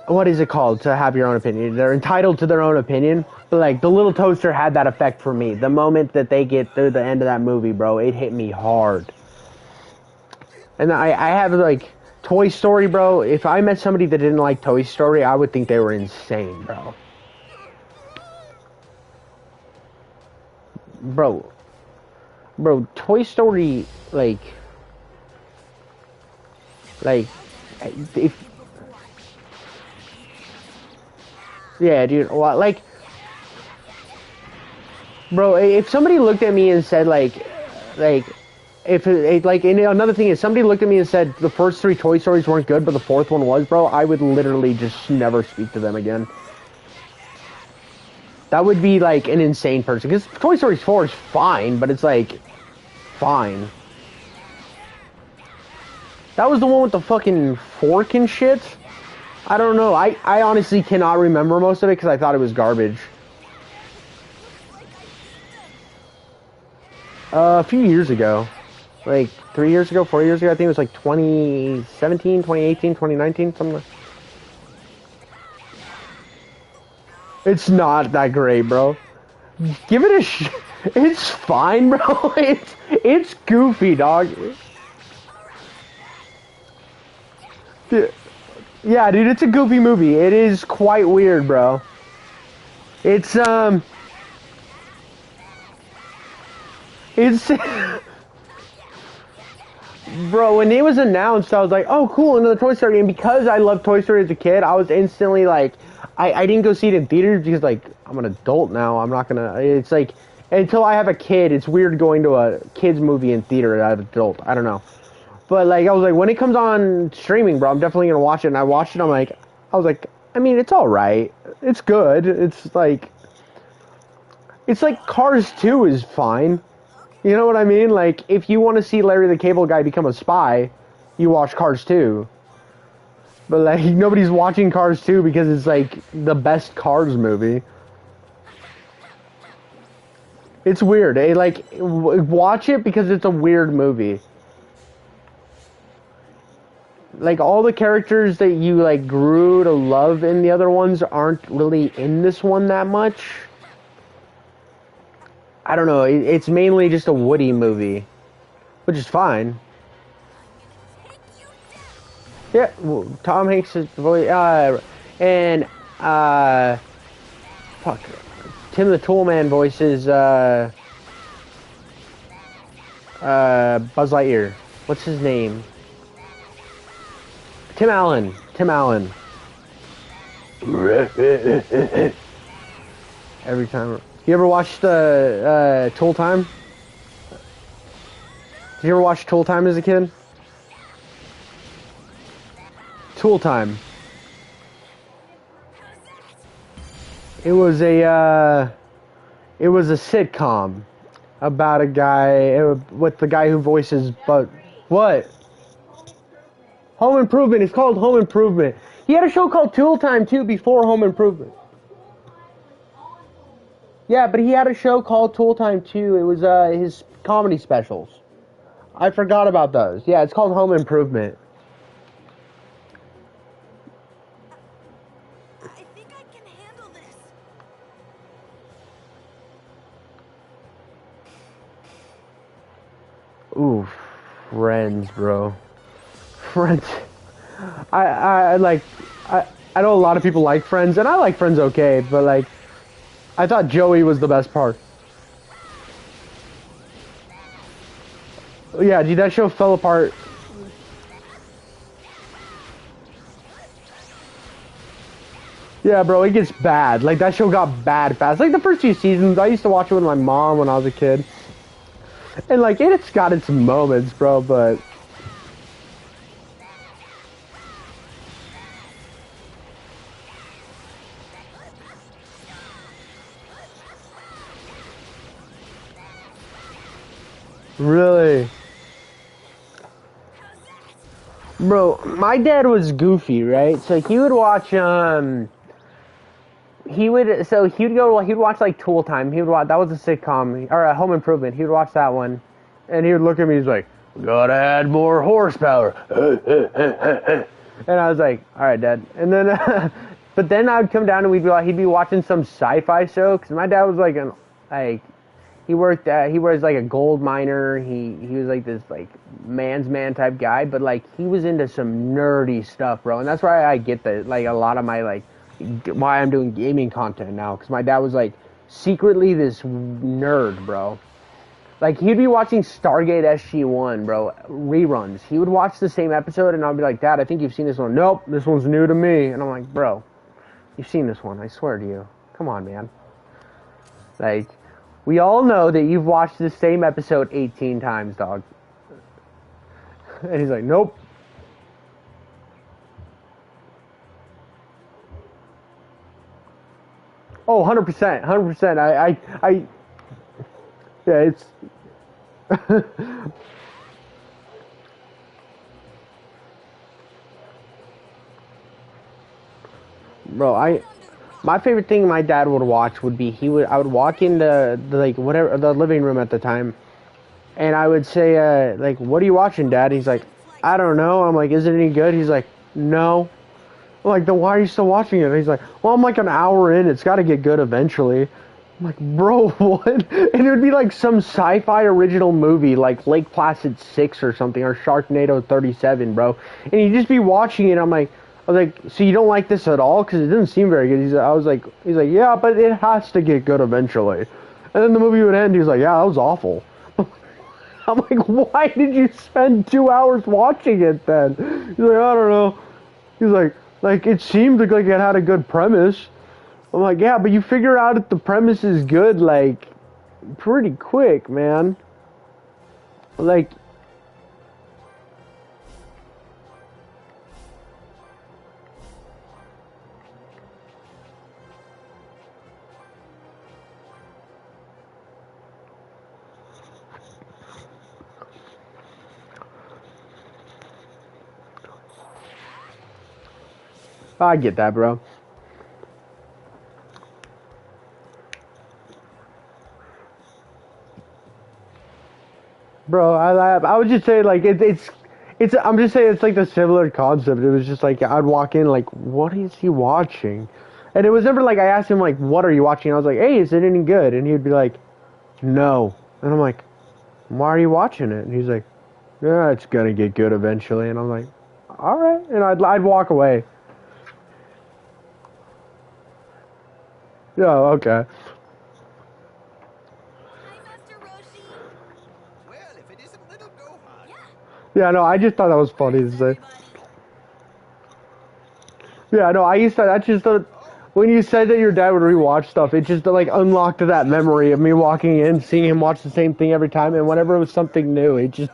what is it called to have your own opinion? They're entitled to their own opinion, but, like, The Little Toaster had that effect for me. The moment that they get through the end of that movie, bro, it hit me hard. And I have, like, Toy Story, bro. If I met somebody that didn't like Toy Story, I would think they were insane, bro. Bro, Toy Story, like, if, yeah, dude, well, like, bro, if somebody looked at me and said, like, if it, like, and another thing is, somebody looked at me and said the first 3 Toy Stories weren't good, but the 4th one was, bro, I would literally just never speak to them again. That would be, like, an insane person, because Toy Story 4 is fine, but it's, like, fine. That was the one with the fucking fork and shit? I don't know, I honestly cannot remember most of it, because I thought it was garbage. A few years ago. Like, 3 years ago, 4 years ago, I think it was like 2017, 2018, 2019, something like that. It's not that great, bro. Give it a it's fine, bro. It's goofy, dog. Yeah, dude, it's a goofy movie. It is quite weird, bro. It's bro, when it was announced, I was like, oh, cool, another Toy Story. And because I loved Toy Story as a kid, I was instantly like, I didn't go see it in theaters because, like, I'm an adult now. I'm not gonna, it's like, Until I have a kid, it's weird going to a kids movie in theater as an adult. I don't know. But like I was like, when it comes on streaming, bro, I'm definitely gonna watch it. And I watched it. I was like, I mean, it's all right. It's good. It's like Cars 2 is fine. You know what I mean? Like, if you want to see Larry the Cable Guy become a spy, you watch Cars 2. But like, nobody's watching Cars 2 because it's like the best Cars movie. It's weird, eh? Like, watch it because it's a weird movie. Like, all the characters that you, like, grew to love in the other ones aren't really in this one that much. I don't know, it's mainly just a Woody movie. Which is fine. Yeah, well, Tom Hanks' voice, and, fuck. Tim the Toolman voices, Buzz Lightyear. What's his name? Tim Allen. Every time. You ever watched Tool Time? Did you ever watch Tool Time as a kid? Tool Time. It was a sitcom about a guy with the guy who voices, but what? Home Improvement. It's called Home Improvement. He had a show called Tool Time too before Home Improvement. Yeah, but he had a show called Tool Time too. It was his comedy specials. I forgot about those. Yeah, it's called Home Improvement. I think I can handle this. Ooh, Friends, bro. Friends. I know a lot of people like Friends, and I like Friends okay, but like, I thought Joey was the best part. Yeah, dude, that show fell apart. Yeah, bro, it gets bad. Like, that show got bad fast. Like, the first few seasons, I used to watch it with my mom when I was a kid. And, like, it's got its moments, bro, but... Really? Bro, my dad was goofy, right? So he would watch, he'd watch like Tool Time. That was a sitcom, or a Home Improvement. He would watch that one. And he would look at me, he's like, gotta add more horsepower. And I was like, alright, Dad. And then, but then I would come down and he'd be watching some sci-fi show, because my dad was like, he was like a gold miner. He was like this like man's man type guy, but like he was into some nerdy stuff, bro. And that's why I get that like a lot of my like why I'm doing gaming content now, because my dad was like secretly this nerd, bro. Like he'd be watching Stargate SG-1, bro, reruns. He would watch the same episode, and I'd be like, Dad, I think you've seen this one. Nope, this one's new to me. And I'm like, bro, you've seen this one. I swear to you. Come on, man. Like. We all know that you've watched the same episode 18 times, dog. And he's like, nope. Oh, 100%. 100%. Yeah, it's... Bro, my favorite thing my dad would watch would be I would walk into the living room at the time, and I would say like, what are you watching, Dad? He's like, I don't know. I'm like, is it any good? He's like, no. I'm like, then why are you still watching it? He's like, well, I'm like an hour in. It's got to get good eventually. I'm like, bro, what? And it would be like some sci-fi original movie, like Lake Placid 6 or something, or Sharknado 37, bro. And you'd just be watching it. I'm like, so you don't like this at all? Because it doesn't seem very good. He's like, yeah, but it has to get good eventually. And then the movie would end. He was like, yeah, that was awful. I'm like, why did you spend 2 hours watching it then? He's like, I don't know. He's like it seemed like it had a good premise. I'm like, yeah, but you figure out if the premise is good, like, pretty quick, man. Like, I get that, bro. Bro, I would just say like it's I'm just saying it's like the similar concept. It was just like I'd walk in like, what is he watching? And it was never like I asked him like, what are you watching? I was like, hey, is it any good? And he'd be like, no. And I'm like, why are you watching it? And he's like, yeah, it's gonna get good eventually. And I'm like, all right. And I'd walk away. Oh, okay. Hi, Master Roshi. Well, if it isn't little Gohan. Yeah. Yeah, no, I just thought that was funny to Where's say. everybody? Yeah, no, I used to. That's just the. When you said that your dad would rewatch stuff, it just like unlocked that memory of me walking in, seeing him watch the same thing every time, and whenever it was something new, he just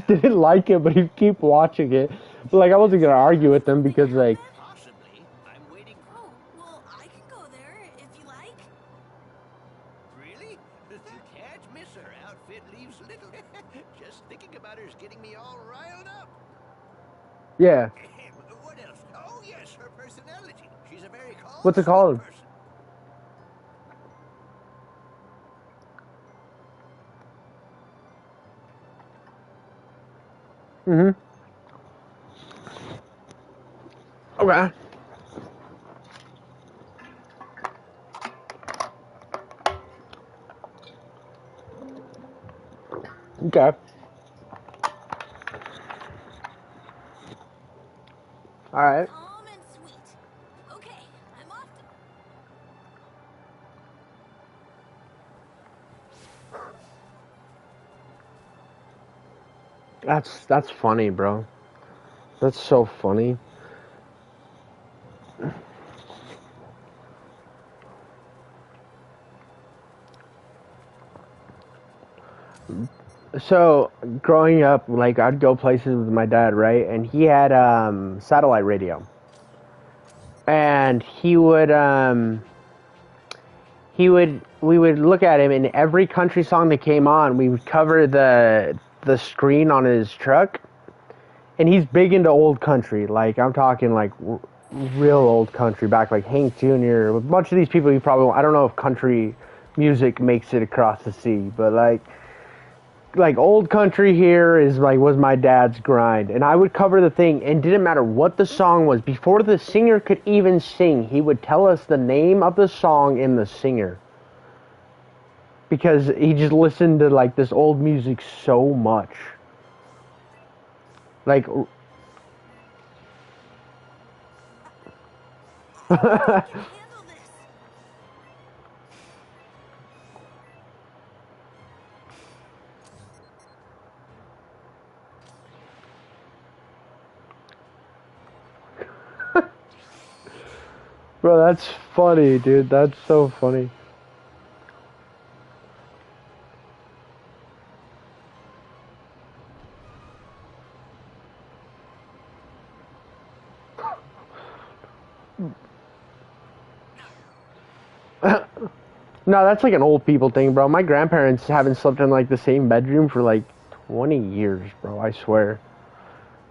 didn't like it, but he'd keep watching it. But like I wasn't gonna argue with him because like Possibly. I'm waiting. Oh, well, I can go there if you like. Really? You can't miss her. Outfit leaves little. Just thinking about her is getting me all riled up. yeah, What else? Oh, yes, her personality. She's a very calm, what's it sweet called? person. Mm-hmm. Okay. Okay. All right. Calm and sweet. Okay, I'm off to... That's funny, bro. That's so funny. So growing up, like I'd go places with my dad, right? And he had satellite radio, and we would look at him, and every country song that came on, we would cover the screen on his truck. And he's big into old country, like I'm talking like real old country, back like Hank Jr. A bunch of these people you probably I don't know if country music makes it across the sea, but like old country here is like was my dad's grind. And I would cover the thing, and didn't matter what the song was, before the singer could even sing, he would tell us the name of the song and the singer, because he just listened to like this old music so much. Like I can handle this. bro, that's funny, dude. That's so funny. No, that's like an old people thing, bro. My grandparents haven't slept in like the same bedroom for like 20 years, bro. I swear.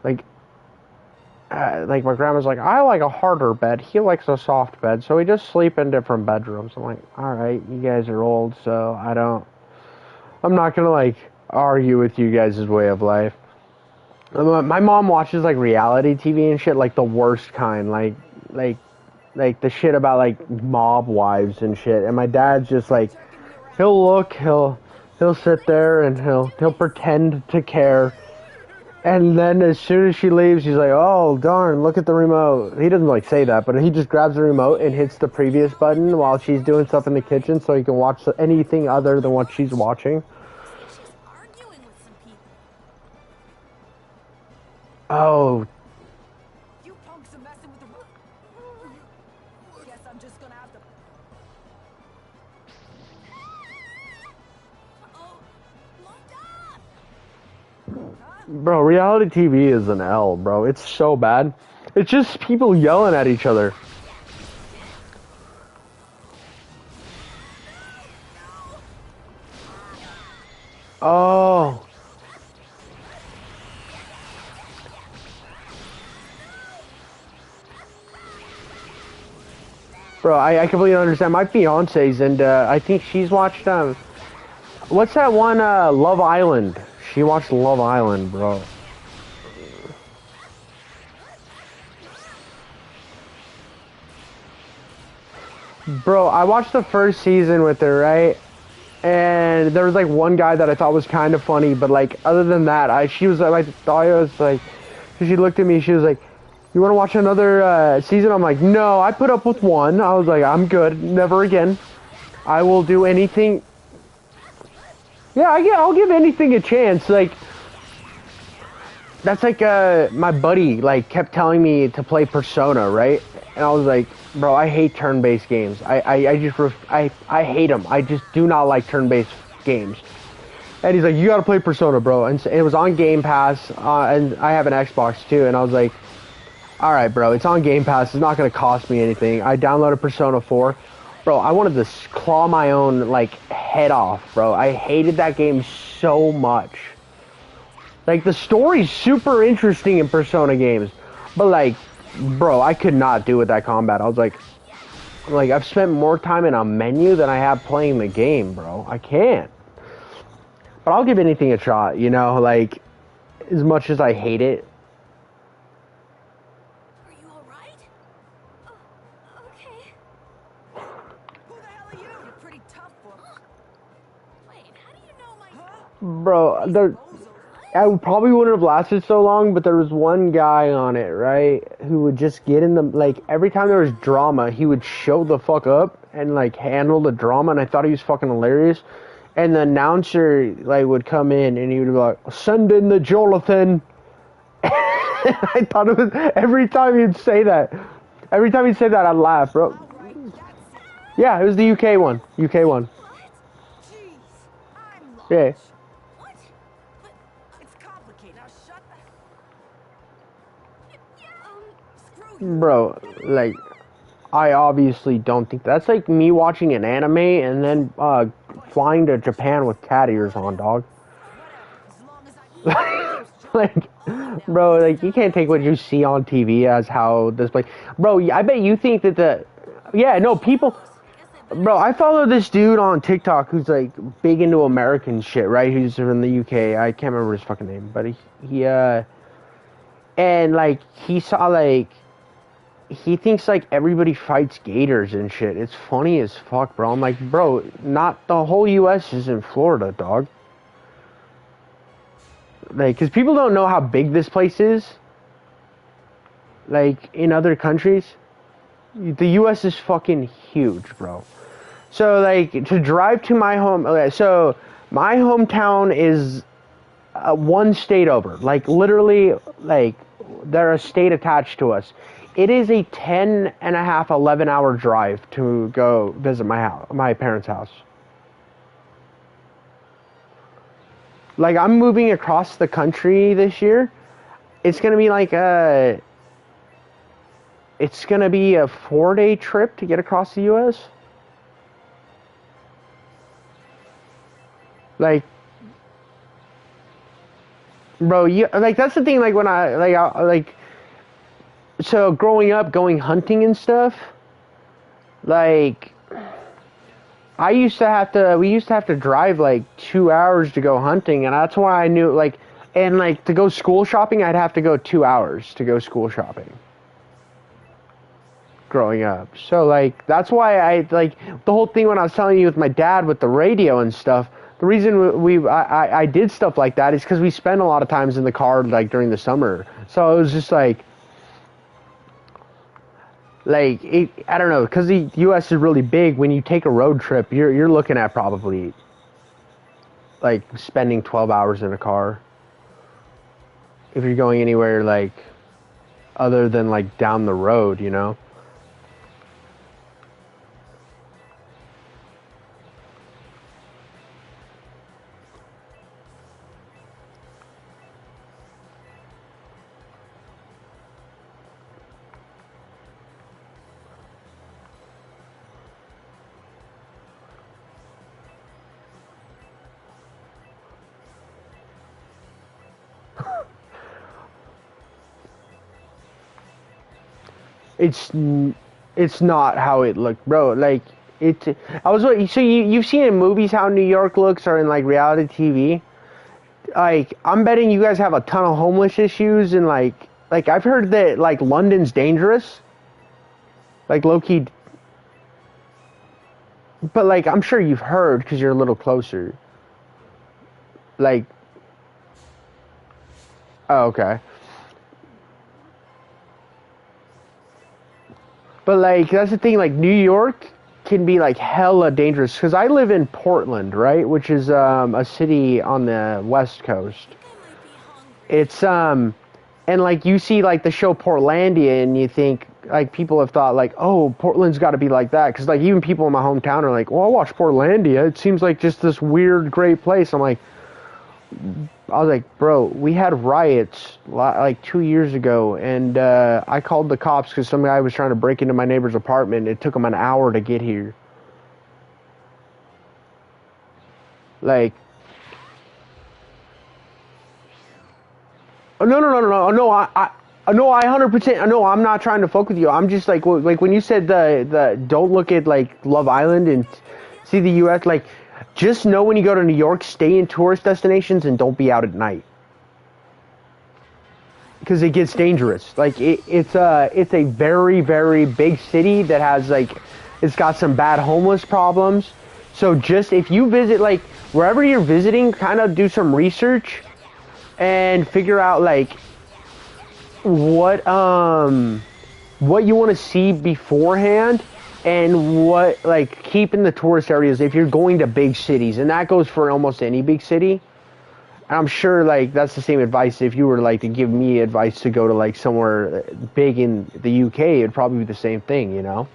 Like, like my grandma's like, I like a harder bed. He likes a soft bed, so we just sleep in different bedrooms. I'm like, all right, you guys are old, so I'm not gonna like argue with you guys' way of life. My mom watches like reality TV and shit, like the worst kind, like like the shit about like mob wives and shit. And my dad's just like, he'll sit there and he'll pretend to care. And then as soon as she leaves, he's like, oh darn, look at the remote. He doesn't like say that, but he just grabs the remote and hits the previous button while she's doing stuff in the kitchen, so he can watch anything other than what she's watching. Arguing with some people. Oh, You punks are messing with the... Guess I'm just gonna have to... Bro, reality TV is an L, bro. It's so bad. It's just people yelling at each other. Oh. Bro, I completely understand. My fiance's and I think she's watched what's that one Love Island? She watched Love Island, bro. Bro, I watched the first season with her, right? And there was like one guy that I thought was kind of funny, but like other than that, she was like, I was like, she looked at me, she was like, "You want to watch another season?" I'm like, "No, I put up with one." I was like, "I'm good, never again. I will do anything." Yeah, I'll give anything a chance. Like, that's like my buddy like kept telling me to play Persona, right? And I was like, bro, I hate turn-based games. I hate them. I just do not like turn-based games. And he's like, you gotta play Persona, bro. And so it was on Game Pass, and I have an Xbox too. And I was like, all right, bro, it's on Game Pass. It's not gonna cost me anything. I downloaded Persona 4. Bro, I wanted to claw my own like head off, bro. I hated that game so much. Like, the story's super interesting in Persona games, but like, bro, I could not do with that combat. I was like, I've spent more time in a menu than I have playing the game, bro. I can't. But I'll give anything a shot, you know, like, as much as I hate it. Are you alright? Oh, okay. Who the hell are you? You're pretty tough, book. Wait, how do you know my... Bro, I probably wouldn't have lasted so long, but there was one guy on it, right, who would just get in the, like, every time there was drama, he would show the fuck up and, like, handle the drama, and I thought he was fucking hilarious. And the announcer, like, would come in, and he would be like, "Send in the Jonathan." I thought it was, every time he'd say that, I'd laugh, bro. Yeah, it was the UK one. UK one. Jeez, I'm lost. Yeah. What? But... It's complicated. Now shut the... Screw you. Bro, like, I obviously don't think that's like me watching an anime and then flying to Japan with cat ears on, dog. Like, bro, like, you can't take what you see on TV as how this place. Bro, I bet you think that yeah, no, people. Bro, I follow this dude on TikTok who's like big into American shit, right? Who's from the UK. I can't remember his fucking name, but he and like he saw like. He thinks like everybody fights gators and shit. It's funny as fuck, bro. I'm like, bro, not the whole US is in Florida, dog. Like, cause people don't know how big this place is. Like, in other countries. The US is fucking huge, bro. So, like, to drive to my home, okay, so my hometown is one state over. Like, literally, like, they're a state attached to us. It is a 10 and a half, 11-hour drive to go visit my parents' house. Like, I'm moving across the country this year. It's gonna be like it's gonna be a 4-day trip to get across the U.S. Like, bro, like, that's the thing. Like, when so growing up, going hunting and stuff, like, we used to have to drive like 2 hours to go hunting, and that's why I knew, like, and like to go school shopping, I'd have to go 2 hours to go school shopping. Growing up, so like that's why I like the whole thing when I was telling you with my dad with the radio and stuff. The reason I did stuff like that is because we spent a lot of times in the car like during the summer, so it was just like. I don't know, because the U.S. is really big. When you take a road trip, you're looking at probably like spending 12 hours in a car. If you're going anywhere like other than like down the road, you know. it's not how it looked, bro. Like so you've seen in movies how New York looks or in like reality TV. Like I'm betting you guys have a ton of homeless issues and like I've heard that like London's dangerous. Like low key. But like I'm sure you've heard because you're a little closer. Like oh, okay. But like that's the thing, like New York can be like hella dangerous because I live in Portland, right, which is a city on the West Coast. It's and like you see like the show Portlandia and you think like people have thought like, oh, Portland's got to be like that because like even people in my hometown are like, well, I watch Portlandia, it seems like just this weird great place. I was like, bro, we had riots like 2 years ago, and I called the cops because some guy was trying to break into my neighbor's apartment. It took him an hour to get here. Like, no, I 100%. No, I'm not trying to fuck with you. I'm just like when you said the don't look at like Love Island and see the U.S. like. Just know when you go to New York, stay in tourist destinations and don't be out at night. Because it gets dangerous. Like, it's a very, very big city that has, like, it's got some bad homeless problems. So just, if you visit, like, wherever you're visiting, kind of do some research and figure out, like, what you want to see beforehand. And what, like, keep in the tourist areas if you're going to big cities. And that goes for almost any big city. I'm sure, like, that's the same advice if you were, like, to give me advice to go to, like, somewhere big in the UK. It'd probably be the same thing, you know?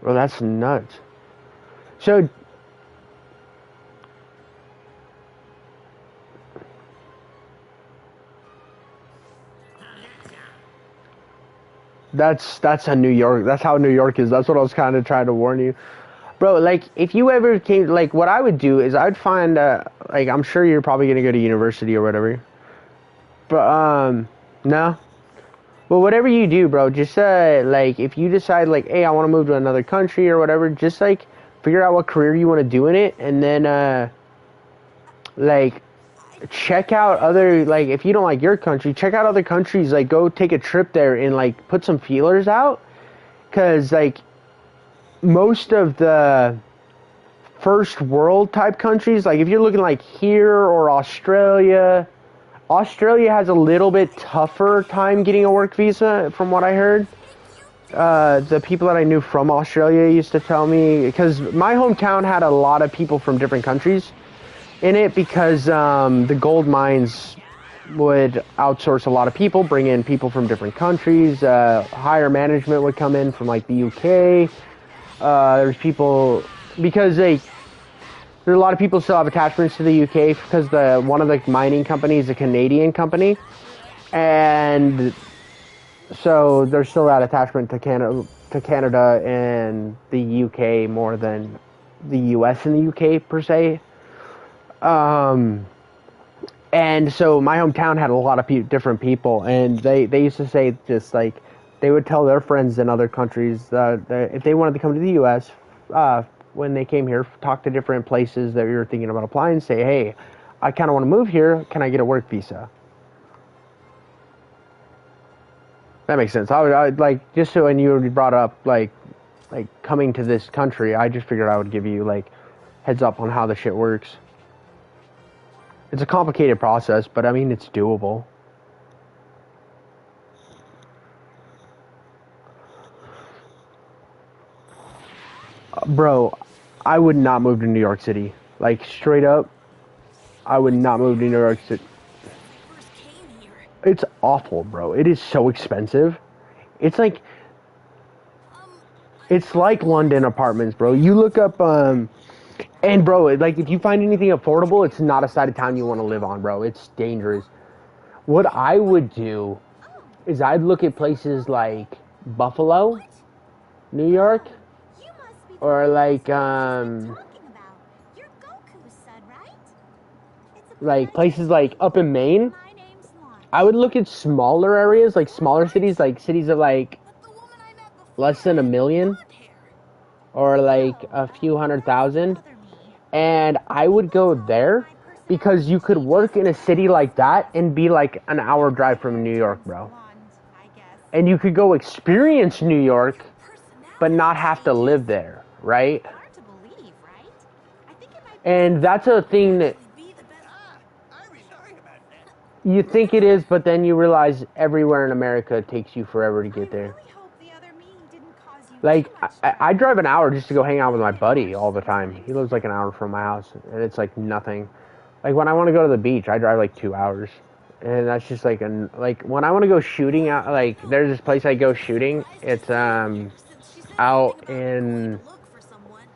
Well, that's nuts. So, that's a New York. That's how New York is. That's what I was kind of trying to warn you, bro. Like, if you ever came, like, what I would do is I'd find, like, I'm sure you're probably gonna go to university or whatever, but no. Well, whatever you do, bro, just like if you decide like, hey, I want to move to another country or whatever, just like. Figure out what career you want to do in it, and then, like, check out other, like, if you don't like your country, check out other countries, like, go take a trip there and, like, put some feelers out, because, like, most of the first world type countries, like, if you're looking, like, here or Australia has a little bit tougher time getting a work visa, from what I heard. The people that I knew from Australia used to tell me, because my hometown had a lot of people from different countries in it because the gold mines would outsource a lot of people, bring in people from different countries. Higher management would come in from like the UK. There's people, because there's a lot of people still have attachments to the UK because one of the mining companies is a Canadian company. And so there's still that attachment to Canada and the UK more than the US and the UK per se. And so my hometown had a lot of different people, and they used to say just like they would tell their friends in other countries that if they wanted to come to the US, when they came here, talk to different places that you're thinking about applying, say, hey, I kind of want to move here. Can I get a work visa? That makes sense. I would like, just so when you brought up like coming to this country, I just figured I would give you like heads up on how the shit works. It's a complicated process, but I mean it's doable. Bro, I would not move to New York City. Like straight up, I would not move to New York City. It's awful, bro. It is so expensive. It's like London apartments, bro. You look up, and bro, like if you find anything affordable, it's not a side of town you want to live on, bro. It's dangerous. What I would do is I'd look at places like Buffalo, New York, or like Talking about. You're Goku's son, right? It's a like pleasure. places like up in Maine. My name's Lon. I would look at smaller areas, like smaller cities, like cities of like But the woman I met before less than a had million blonde hair. or like a few 100,000, Bother me. and I would go there because you could work in a city like that and be like an hour drive from New York, bro. Blonde, I guess. And you could go experience New York, but not have to live there, right? Hard to believe, right? I think it might And that's a thing that Be the best. I was sorry about that. you think it is, but then you realize everywhere in America takes you forever to get there. really hope the other me didn't cause you Like, too much I drive an hour just to go hang out with my buddy all the time. He lives like an hour from my house, and it's like nothing. Like, when I want to go to the beach, I drive like 2 hours. And that's just like, like, when I want to go shooting out, like, there's this place I go shooting. It's, out in, Look for someone.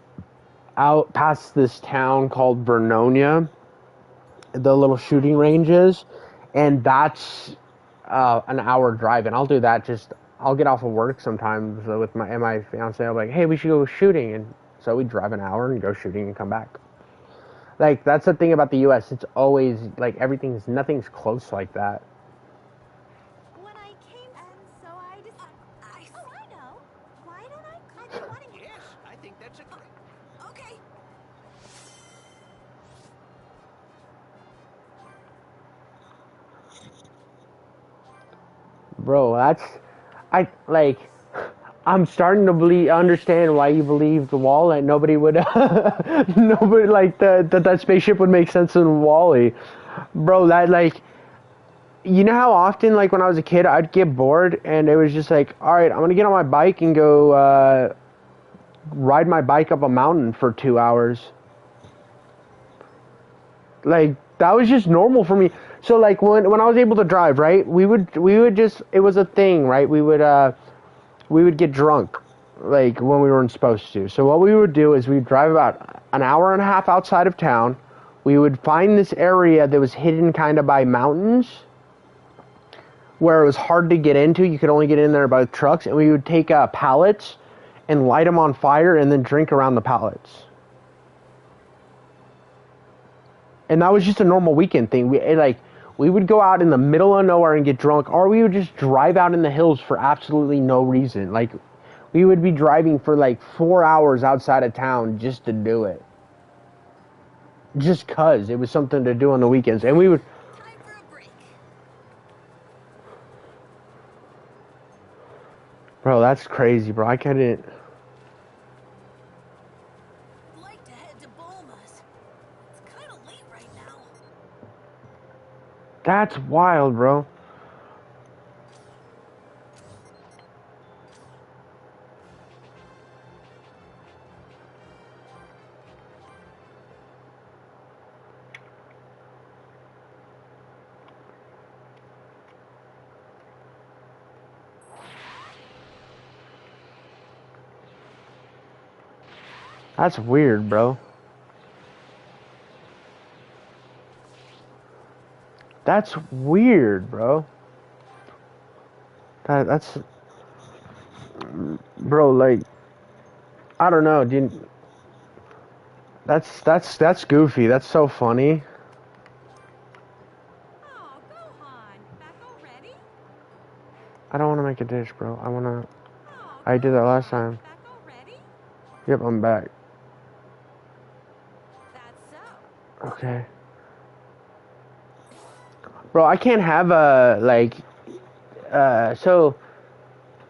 out past this town called Vernonia, the little shooting range is. And that's, an hour drive. And I'll do that I'll get off of work sometimes with my fiance. I'll be like, hey, we should go shooting. And so we drive an hour and go shooting and come back. Like, that's the thing about the U.S. It's always, like, nothing's close like that. when I came, and so I decided. Oh, I know. Why don't I've been wanting it. Yes, I think that's a great. Okay. Bro, I'm starting to understand why you believe the wall, and nobody would, nobody, like, that spaceship would make sense in Wall-E. Bro, that, like, you know how often, like, when I was a kid, I'd get bored, and it was just like, alright, I'm gonna get on my bike and go, ride my bike up a mountain for 2 hours. Like, that was just normal for me. So, like, when I was able to drive, right, we would just, it was a thing, right, we would get drunk, like, when we weren't supposed to. So what we would do is we'd drive about an hour and a half outside of town. We would find this area that was hidden kind of by mountains, where it was hard to get into. You could only get in there by trucks. And we would take pallets and light them on fire and then drink around the pallets. And that was just a normal weekend thing. We would go out in the middle of nowhere and get drunk, or we would just drive out in the hills for absolutely no reason. Like, we would be driving for like 4 hours outside of town just to do it. Just 'cause it was something to do on the weekends. And we would... Time for a break. Bro, that's crazy, bro. I couldn't... I'd like to head to Bulma's. It's kind of late right now. That's wild, bro. That's weird, bro. That's weird, bro. That's... Bro, like... I don't know, dude. That's goofy. That's so funny. Oh, Gohan, back already? I don't want to make a dish, bro. I want to... Oh, I did that last time. back already? Yep, I'm back. That's so. Okay. Bro, I can't have so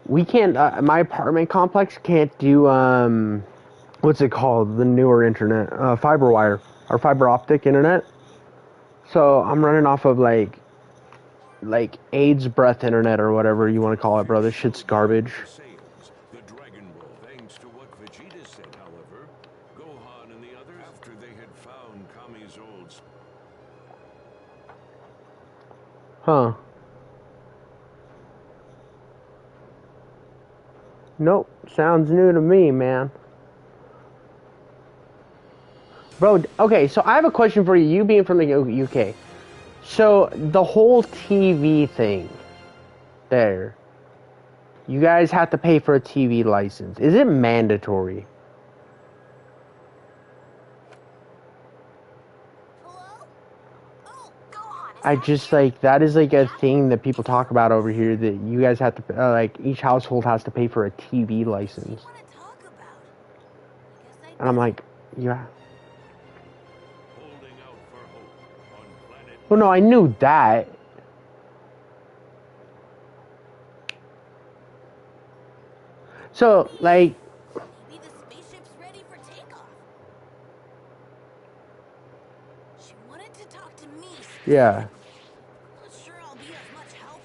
we can't, my apartment complex can't do, what's it called? The newer internet, fiber wire, or fiber optic internet. So I'm running off of like AIDS breath internet or whatever you want to call it, bro. This shit's garbage. Saiyans, the Dragon Ball, thanks to what Vegeta said, however, Gohan and the others, after they had found Kami's old... Huh. Nope. Sounds new to me, man. Bro, okay, so I have a question for you, you being from the UK. So, the whole TV thing there, you guys have to pay for a TV license. Is it mandatory? I just like that is like a thing that people talk about over here that you guys have to like each household has to pay for a TV license. Want to talk about? I guess And I'm like, yeah. Holding out for hope on planet. Well, no, I knew that. So, like, maybe the spaceship's ready for takeoff. She wanted to talk to me. yeah. Not sure I'll be of much help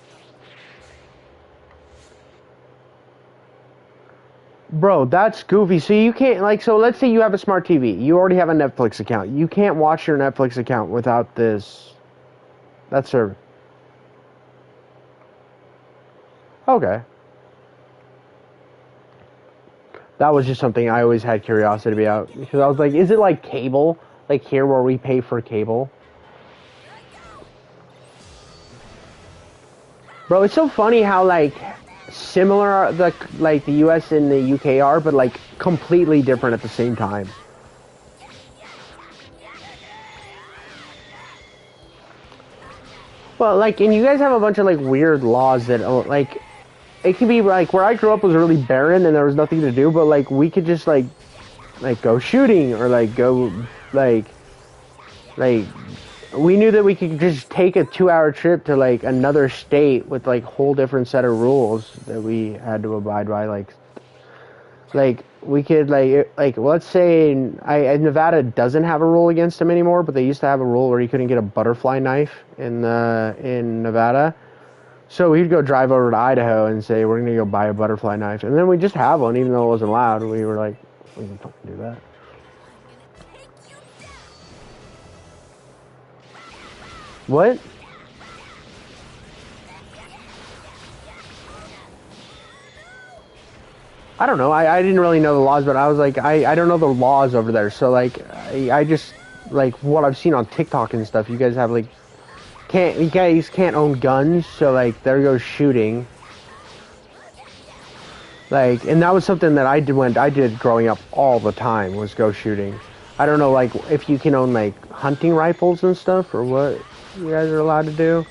though. Bro, that's goofy. So you can't, like, so let's say you have a smart TV. You already have a Netflix account. You can't watch your Netflix account without this. That service. Okay. That was just something I always had curiosity about. Because I was like, is it like cable? Like here where we pay for cable? Bro, it's so funny how, like, similar the US and the UK are, but, like, completely different at the same time. Well, like, and you guys have a bunch of, like, weird laws that, like, it can be, like, where I grew up was really barren and there was nothing to do, but, like, we could just, like go shooting or, like, go, like, we knew that we could just take a 2-hour trip to, like, another state with, like, whole different set of rules that we had to abide by, like, we could, like let's say Nevada doesn't have a rule against them anymore, but they used to have a rule where you couldn't get a butterfly knife in Nevada. So we'd go drive over to Idaho and say, we're going to go buy a butterfly knife. And then we just have one, even though it wasn't allowed. We were like, we can fucking do that. What? I don't know. I didn't really know the laws, but I was like, I don't know the laws over there. So, like, I just, like, what I've seen on TikTok and stuff, you guys have, like, you guys can't own guns, so, like, there goes shooting. Like, and that was something that I did growing up all the time, was go shooting. I don't know, like, if you can own, like, hunting rifles and stuff, or what you guys are allowed to do.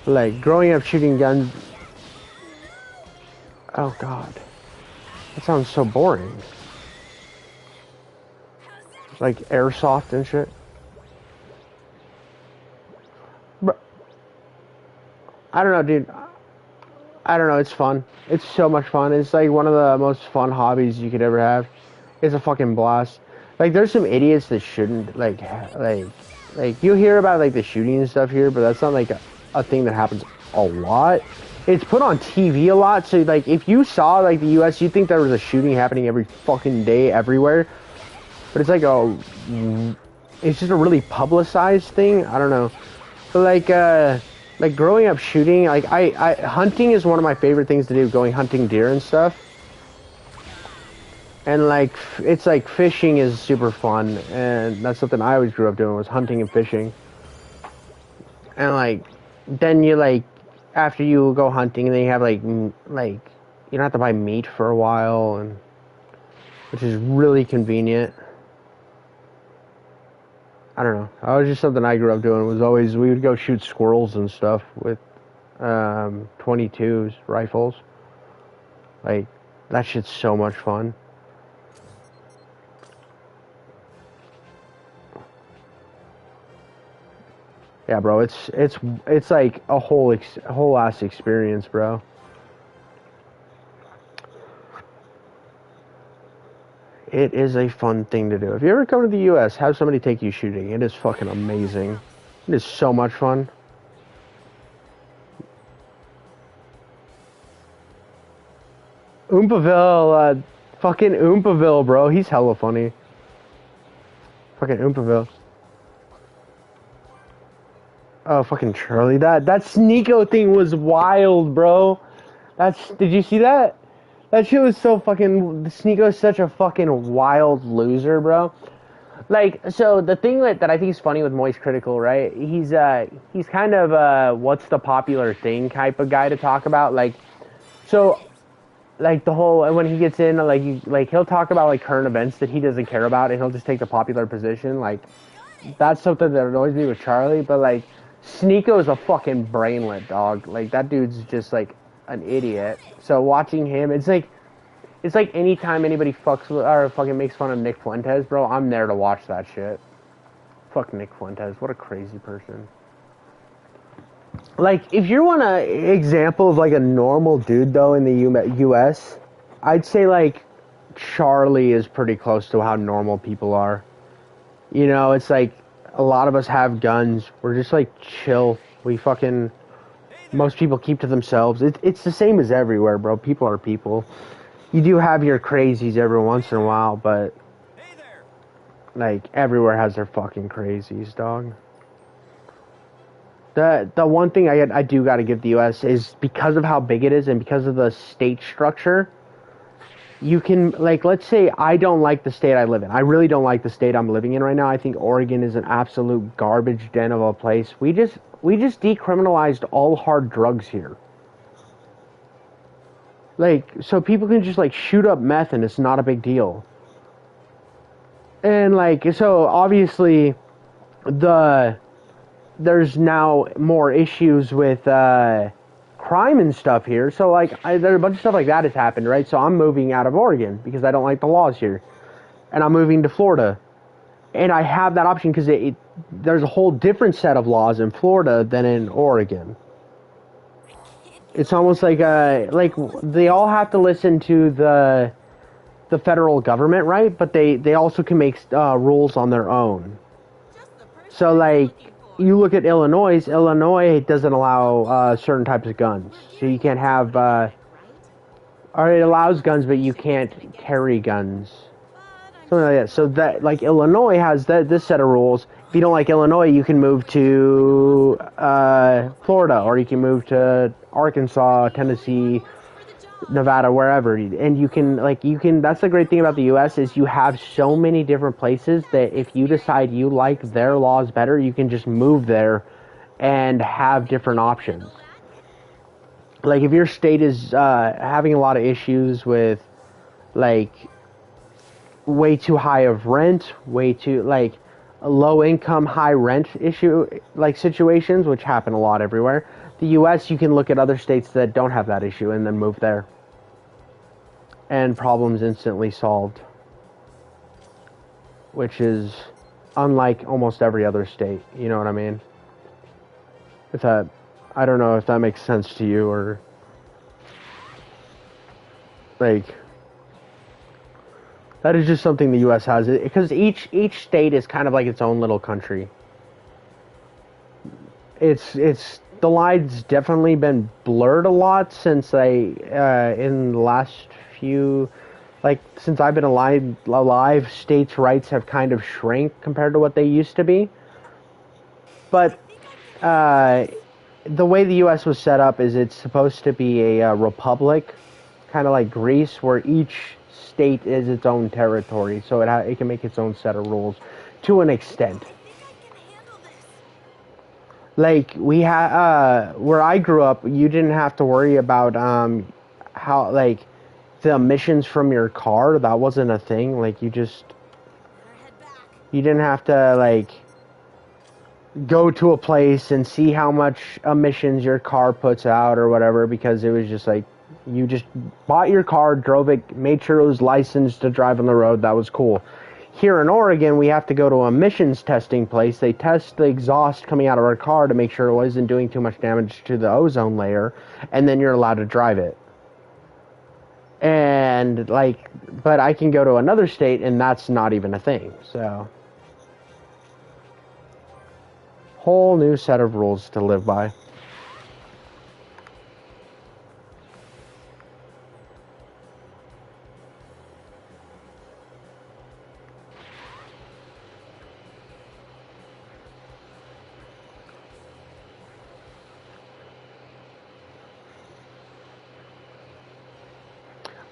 Like, growing up shooting guns... Oh, God. That sounds so boring. Like, airsoft and shit. Bro, I don't know, dude. I don't know, it's fun. It's so much fun. It's like one of the most fun hobbies you could ever have. It's a fucking blast. Like, there's some idiots that shouldn't, like you hear about, like, the shooting and stuff here, but that's not, like, a thing that happens a lot. It's put on TV a lot, so, like, if you saw, like, the US, you'd think there was a shooting happening every fucking day everywhere. But it's like it's just a really publicized thing. I don't know. But, like growing up shooting, like, hunting is one of my favorite things to do, going hunting deer and stuff. And, like, it's like fishing is super fun, and that's something I always grew up doing, was hunting and fishing. And, like, then you, like, after you go hunting, and then you have, like, you don't have to buy meat for a while, and which is really convenient. I don't know. That was just something I grew up doing. Was always, we would go shoot squirrels and stuff with 22s rifles. Like, that shit's so much fun. Yeah, bro, it's like a whole ass experience, bro. It is a fun thing to do. If you ever come to the US, have somebody take you shooting. It is fucking amazing. It is so much fun. Oompaville, fucking Oompaville, bro. He's hella funny. Fucking Oompaville. Oh, fucking Charlie. That Sneeko thing was wild, bro. Did you see that? That shit was so fucking... Sneeko's such a fucking wild loser, bro. Like, so the thing that I think is funny with Moist Critical, right? He's kind of what's the popular thing type of guy to talk about. Like, so, like, the whole... When he gets in, like, he'll talk about, like, current events that he doesn't care about, and he'll just take the popular position. Like, that's something that annoys me with Charlie, but, like, Sneako's a fucking brainlet, dog. Like, that dude's just, like, an idiot. So watching him, it's like anytime anybody fucks with, or fucking makes fun of Nick Fuentes, bro, I'm there to watch that shit. Fuck Nick Fuentes. What a crazy person. Like, if you want an example of, like, a normal dude, though, in the U.S., I'd say, like, Charlie is pretty close to how normal people are. You know, it's like, a lot of us have guns. We're just, like, chill. We fucking... Most people keep to themselves. It's the same as everywhere, bro. People are people. You do have your crazies every once in a while, but... Like, everywhere has their fucking crazies, dog. The one thing I do gotta give the U.S. is because of how big it is and because of the state structure, you can, like, let's say I don't like the state I live in. I really don't like the state I'm living in right now. I think Oregon is an absolute garbage den of a place. We just decriminalized all hard drugs here. Like, so people can just, like, shoot up meth and it's not a big deal. And, like, so obviously there's now more issues with crime and stuff here. So, like, there's a bunch of stuff like that has happened, right? So I'm moving out of Oregon because I don't like the laws here. And I'm moving to Florida. And I have that option because there's a whole different set of laws in Florida than in Oregon. It's almost like they all have to listen to the federal government, right? But they also can make rules on their own. So, like, you look at Illinois. Illinois doesn't allow certain types of guns. So you can't have, or it allows guns, but you can't carry guns. Something like that. So that, like, Illinois has this set of rules. If you don't like Illinois, you can move to Florida, or you can move to Arkansas, Tennessee, Nevada, wherever. And you can, that's the great thing about the U.S. is you have so many different places that if you decide you like their laws better, you can just move there and have different options. Like, if your state is having a lot of issues with, like, way too high of rent, way too, like, low income, high rent issue, like, situations, which happen a lot everywhere. The U.S., you can look at other states that don't have that issue and then move there. And problems instantly solved. Which is unlike almost every other state, you know what I mean? I don't know if that makes sense to you, or, like, that is just something the U.S. has, because each state is kind of like its own little country. The line's definitely been blurred a lot since in the last few, like, since I've been alive, states' rights have kind of shrank compared to what they used to be. But the way the U.S. was set up is it's supposed to be a republic, kind of like Greece, where each state is its own territory, so it can make its own set of rules to an extent. Like, we where I grew up, you didn't have to worry about how, like, the emissions from your car. That wasn't a thing. Like, you didn't have to, like, go to a place and see how much emissions your car puts out or whatever, because it was just like, you just bought your car, drove it, made sure it was licensed to drive on the road. That was cool. Here in Oregon, we have to go to an emissions testing place. They test the exhaust coming out of our car to make sure it wasn't doing too much damage to the ozone layer, and then you're allowed to drive it. And, like, but I can go to another state, and that's not even a thing, so. Whole new set of rules to live by.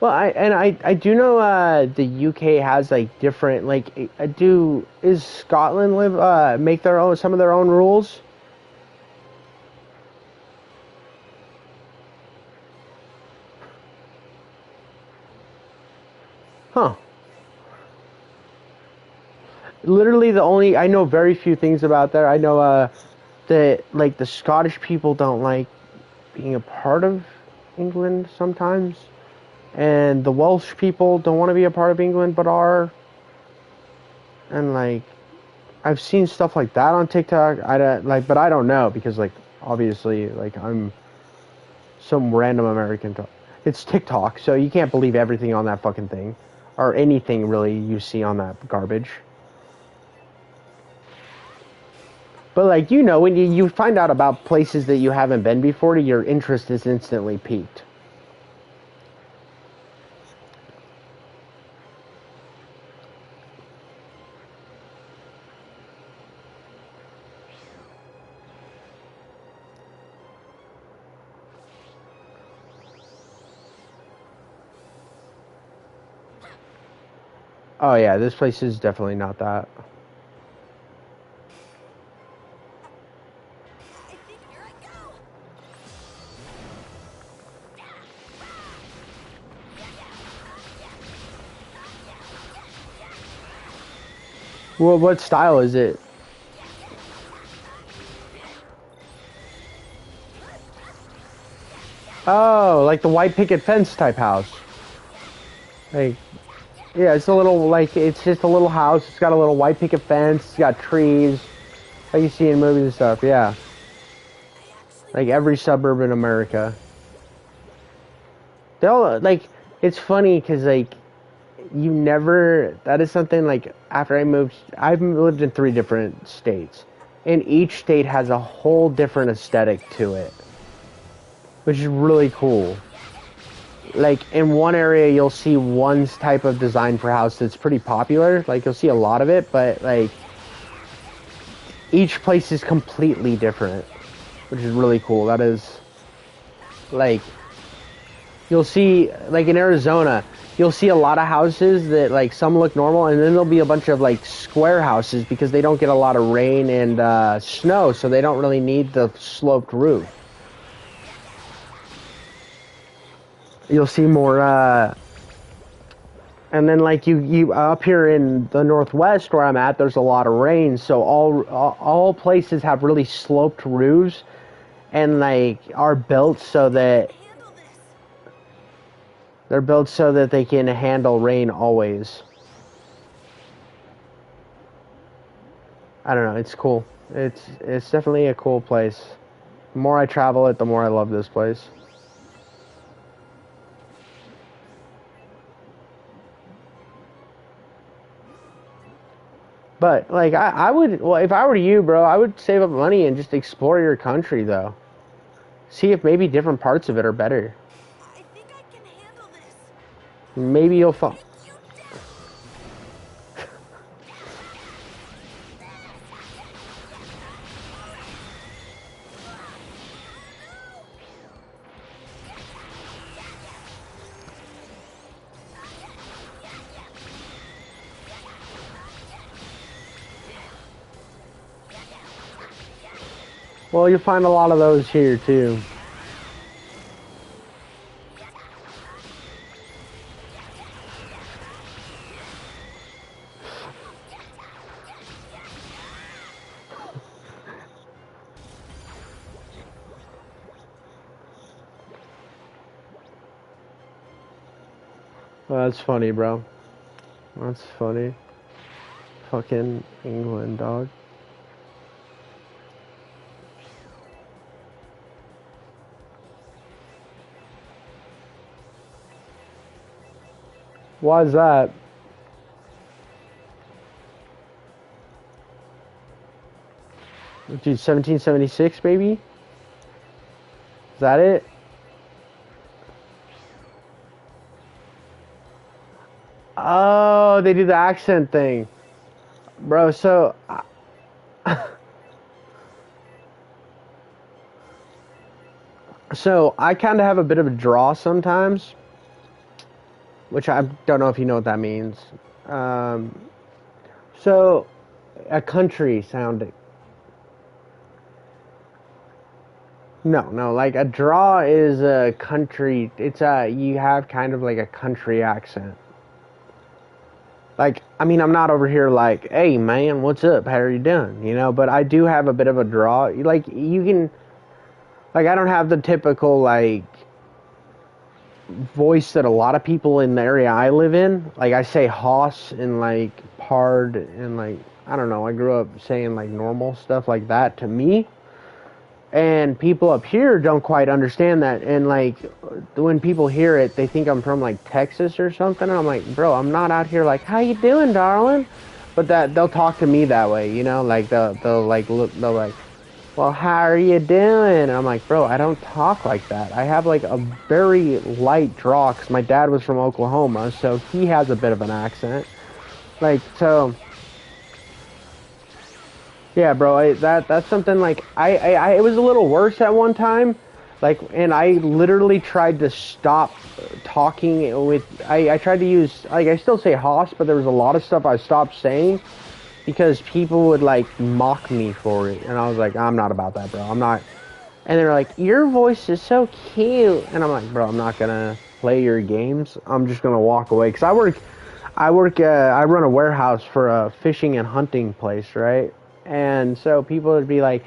Well, I do know the UK has, like, different, like, is Scotland make some of their own rules? Huh. Literally I know very few things about that. I know that like the Scottish people don't like being a part of England sometimes, and the Welsh people don't want to be a part of England but are. And like I've seen stuff like that on TikTok. I don't like, but I don't know because like obviously like I'm some random American. It's TikTok, so you can't believe everything on that fucking thing, or anything really you see on that garbage. But like when you find out about places that you haven't been before, your interest is instantly piqued. Oh yeah, this place is definitely not that. Well, what style is it? Oh, like the white picket fence type house. Like, yeah, it's a little, like, it's just a little house. It's got a little white picket fence. It's got trees. Like you see in movies and stuff, yeah. Like every suburb in America. They'll, like, it's funny because, like, that is something, like, after I've lived in 3 different states. And each state has a whole different aesthetic to it. Which is really cool. Like, in one area, you'll see one type of design for house that's pretty popular. Like, you'll see a lot of it, but, like, each place is completely different. Which is really cool. That is, like, you'll see, like, in Arizona, you'll see a lot of houses that, like, some look normal, and then there'll be a bunch of, like, square houses because they don't get a lot of rain and snow, so they don't really need the sloped roof. You'll see more, and then, like, you up here in the Northwest where I'm at, there's a lot of rain, so all places have really sloped roofs and, like, are built so that they can handle rain always. I don't know, it's cool. It's definitely a cool place. The more I travel it, the more I love this place. But, like, I would, well, if I were you, bro, I would save up money and just explore your country, though. See if maybe different parts of it are better. I think I can handle this. Maybe you'll find. Well, you'll find a lot of those here, too. Well, that's funny, bro. That's funny. Fucking England, dog. Why is that? Dude, 1776, baby? Is that it? Oh, they do the accent thing. Bro, so... so, I kind of have a bit of a draw sometimes. Which I don't know if you know what that means. So, a country sounding. No, like a draw is a country, you have kind of like a country accent. like, I mean, I'm not over here like, hey man, what's up? How are you doing? You know, but I do have a bit of a draw. Like, you can, like, I don't have the typical, like, voice that a lot of people in the area I live in. Like, I say hoss and, like, pard and, like, I don't know, I grew up saying, like, normal stuff like that to me. And people up here don't quite understand that. And, like, when people hear it, they think I'm from, like, Texas or something. And I'm like, bro, I'm not out here like, how you doing, darling? But that they'll talk to me that way, you know? Like, they'll like, look, they'll like, well, how are you doing? And I'm like, bro, I don't talk like that. I have, like, a very light draw, because my dad was from Oklahoma, so he has a bit of an accent. Like, so... Yeah, bro, that's something like I it was a little worse at one time, like, and I literally tried to stop talking with. I tried to use, like, I still say hoss, but there was a lot of stuff I stopped saying because people would like mock me for it, and I was like, I'm not about that, bro. I'm not. And they're like, your voice is so cute, and I'm like, bro, I'm not gonna play your games. I'm just gonna walk away because I run a warehouse for a fishing and hunting place, right? And so people would be like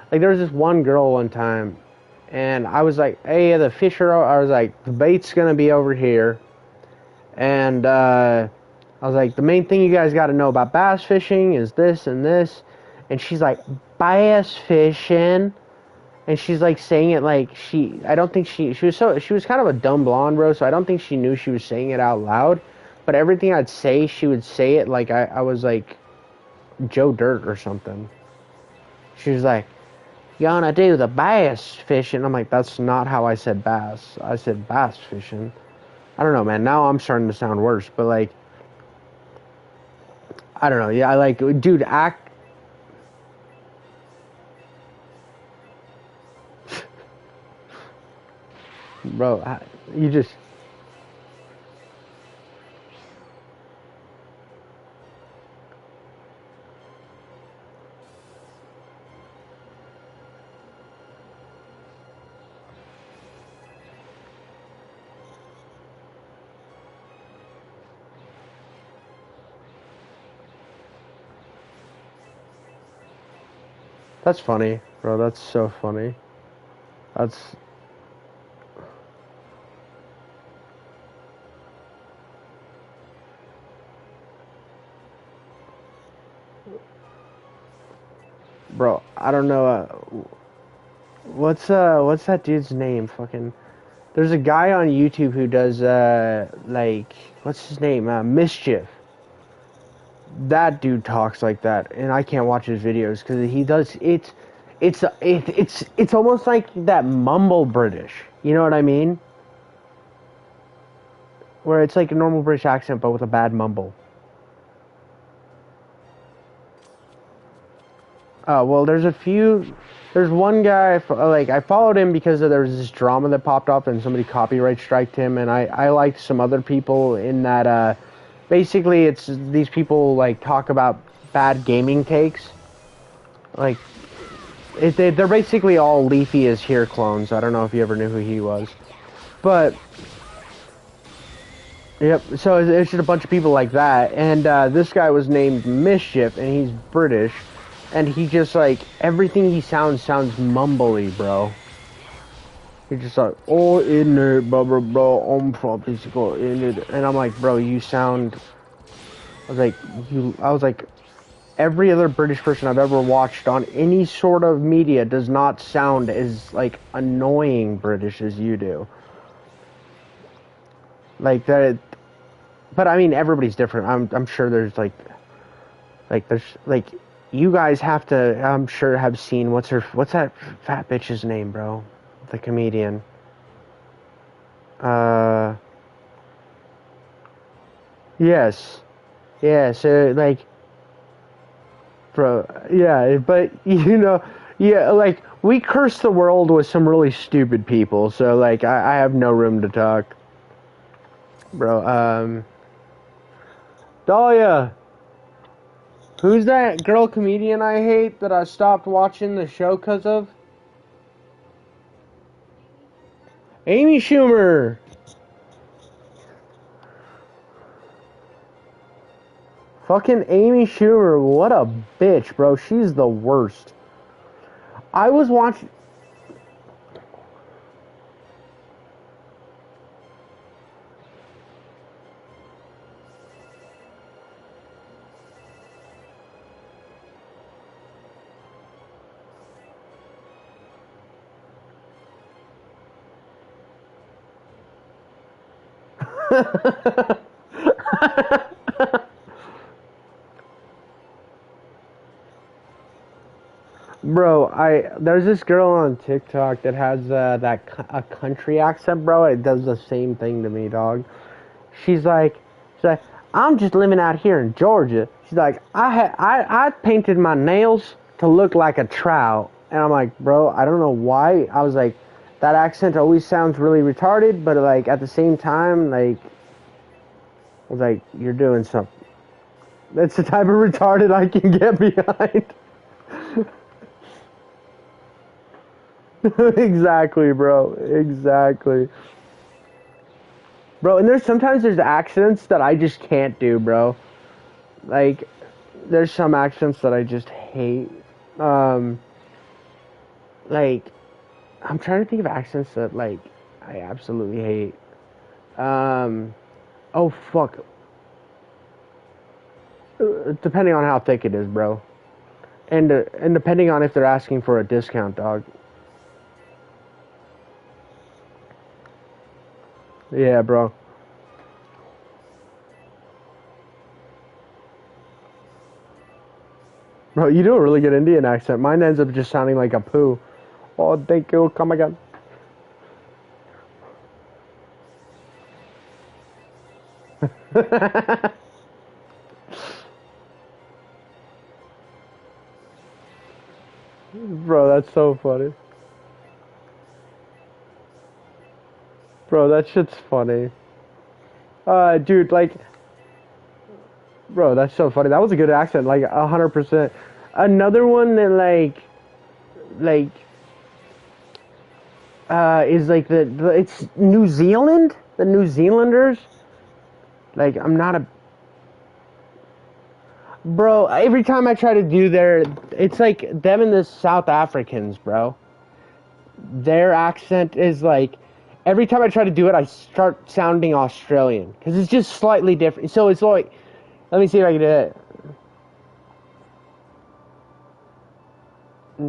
there was this one girl one time, and I was like, hey, the fisher, I was like, the bait's gonna be over here, and I was like, the main thing you guys got to know about bass fishing is this and this, and she's like, bass fishing, and she's like saying it like I don't think she was kind of a dumb blonde, bro, so I don't think she knew she was saying it out loud, but everything I'd say, she would say it like I was like Joe Dirt or something. She was like, you wanna do the bass fishing? I'm like, that's not how I said bass. I said bass fishing. I don't know, man. Now I'm starting to sound worse, but like, I don't know. Yeah, I like, dude, act. Bro, you just. That's funny, bro. That's so funny. That's... Bro, I don't know, what's that dude's name? Fucking... There's a guy on YouTube who does, like... What's his name? Mischief. That dude talks like that, and I can't watch his videos, because he does... It's almost like that mumble British. You know what I mean? Where it's like a normal British accent, but with a bad mumble. Well, there's one guy, like, I followed him because there was this drama that popped up and somebody copyright striked him, and I liked some other people in that, basically it's these people, like, talk about bad gaming takes. Like, they're basically all Leafy is Here clones. I don't know if you ever knew who he was. But, yep, so it's just a bunch of people like that, and this guy was named Mischief, and he's British. And he just, like, everything he sounds mumbly, bro. He's just like, oh, in it, blah, blah, blah, I'm from physical, in it. And I'm like, bro, you sound... I was like, every other British person I've ever watched on any sort of media does not sound as, like, annoying British as you do. Like, that... But, I mean, everybody's different. I'm sure there's, like, you guys have to, I'm sure, have seen, what's that fat bitch's name, bro? The comedian. Yes. Yeah, so, like, bro, yeah, but, you know, yeah, like, we curse the world with some really stupid people, so, like, I have no room to talk. Bro, Dahlia! Who's that girl comedian I hate that I stopped watching the show because of? Amy Schumer! Fucking Amy Schumer, what a bitch, bro. She's the worst. I was watching... Bro, there's this girl on TikTok that has a country accent, bro. It does the same thing to me, dog. She's like, I'm just living out here in Georgia. She's like, I painted my nails to look like a trout, and I'm like, bro, I don't know why. I was like, that accent always sounds really retarded, but like at the same time, like, I was like, you're doing something. That's the type of retarded I can get behind. Exactly, bro. Exactly. Bro, and there's accents that I just can't do, bro. Like, there's some accents that I just hate. Like, I'm trying to think of accents that, like, I absolutely hate. Oh, fuck. Depending on how thick it is, bro. And depending on if they're asking for a discount, dog. Yeah, bro. Bro, you do a really good Indian accent. Mine ends up just sounding like a poo. Oh, thank you. Come again. Bro, that's so funny. Bro, that shit's funny. Dude, like... Bro, that's so funny. That was a good accent, like, 100%. Another one that, is like it's New Zealand? The New Zealanders? Like, I'm not a... Bro, every time I try to do it's like them and the South Africans, bro. Their accent is like... Every time I try to do it, I start sounding Australian. Because it's just slightly different. So it's like... Let me see if I can do it.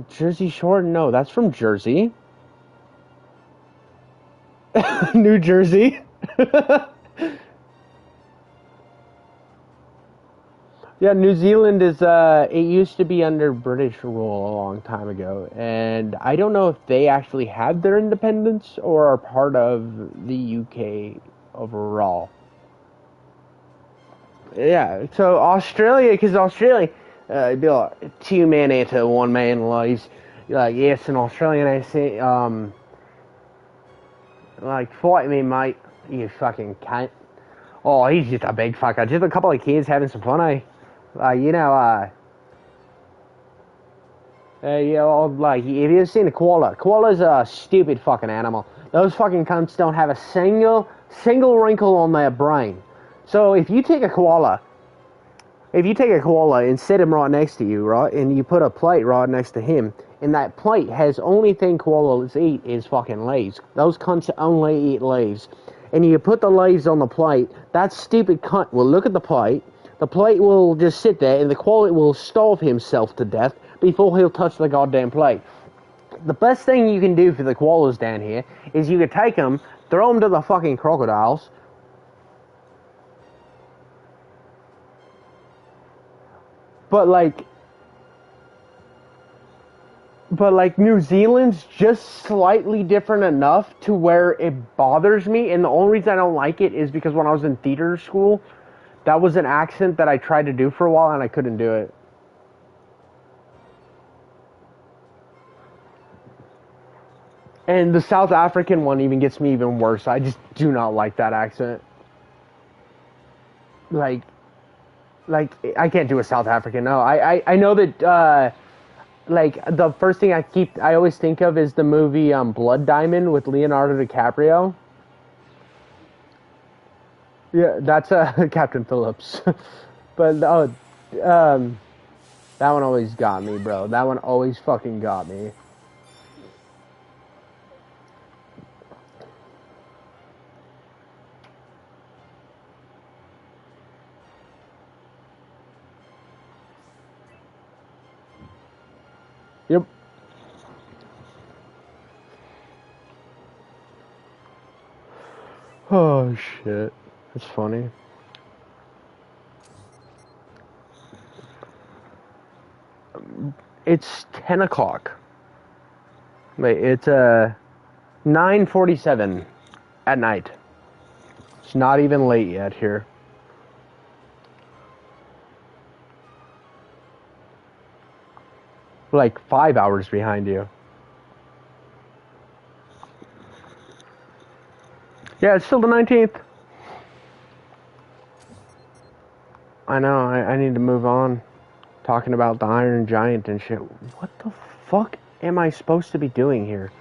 Jersey Shore? No, that's from Jersey. New Jersey. Yeah, New Zealand is, it used to be under British rule a long time ago, and I don't know if they actually had their independence or are part of the UK overall. Yeah, so Australia, because Australia, it'd be like, 2 men enter, 1 man leaves. You're like, yes, an Australian accent, like, fight me, mate, you fucking cunt. Oh, he's just a big fucker. Just a couple of kids having some fun, eh? You know, yeah, like, have you ever seen a koala? Koala's a stupid fucking animal. Those fucking cunts don't have a single wrinkle on their brain. So if you take a koala and set him right next to you, right, and you put a plate right next to him, and that plate has only thing koalas eat is fucking leaves. Those cunts only eat leaves. And you put the leaves on the plate, that stupid cunt will look at the plate will just sit there, and the koala will starve himself to death before he'll touch the goddamn plate. The best thing you can do for the koalas down here is you could take them, throw them to the fucking crocodiles. But like New Zealand's just slightly different enough to where it bothers me, and the only reason I don't like it is because when I was in theater school, that was an accent that I tried to do for a while and I couldn't do it. And the South African one even gets me even worse. I just do not like that accent. Like I can't do a South African. No, I know that. Like the first thing I always think of is the movie Blood Diamond with Leonardo DiCaprio. Yeah, that's Captain Phillips. But that one always got me, bro. That one always fucking got me. Yep. Oh shit. That's funny. It's 10 o'clock. Wait, it's 9:47 at night. It's not even late yet here. We're like 5 hours behind you. Yeah, it's still the 19th. I know, I need to move on. Talking about the Iron Giant and shit. What the fuck am I supposed to be doing here?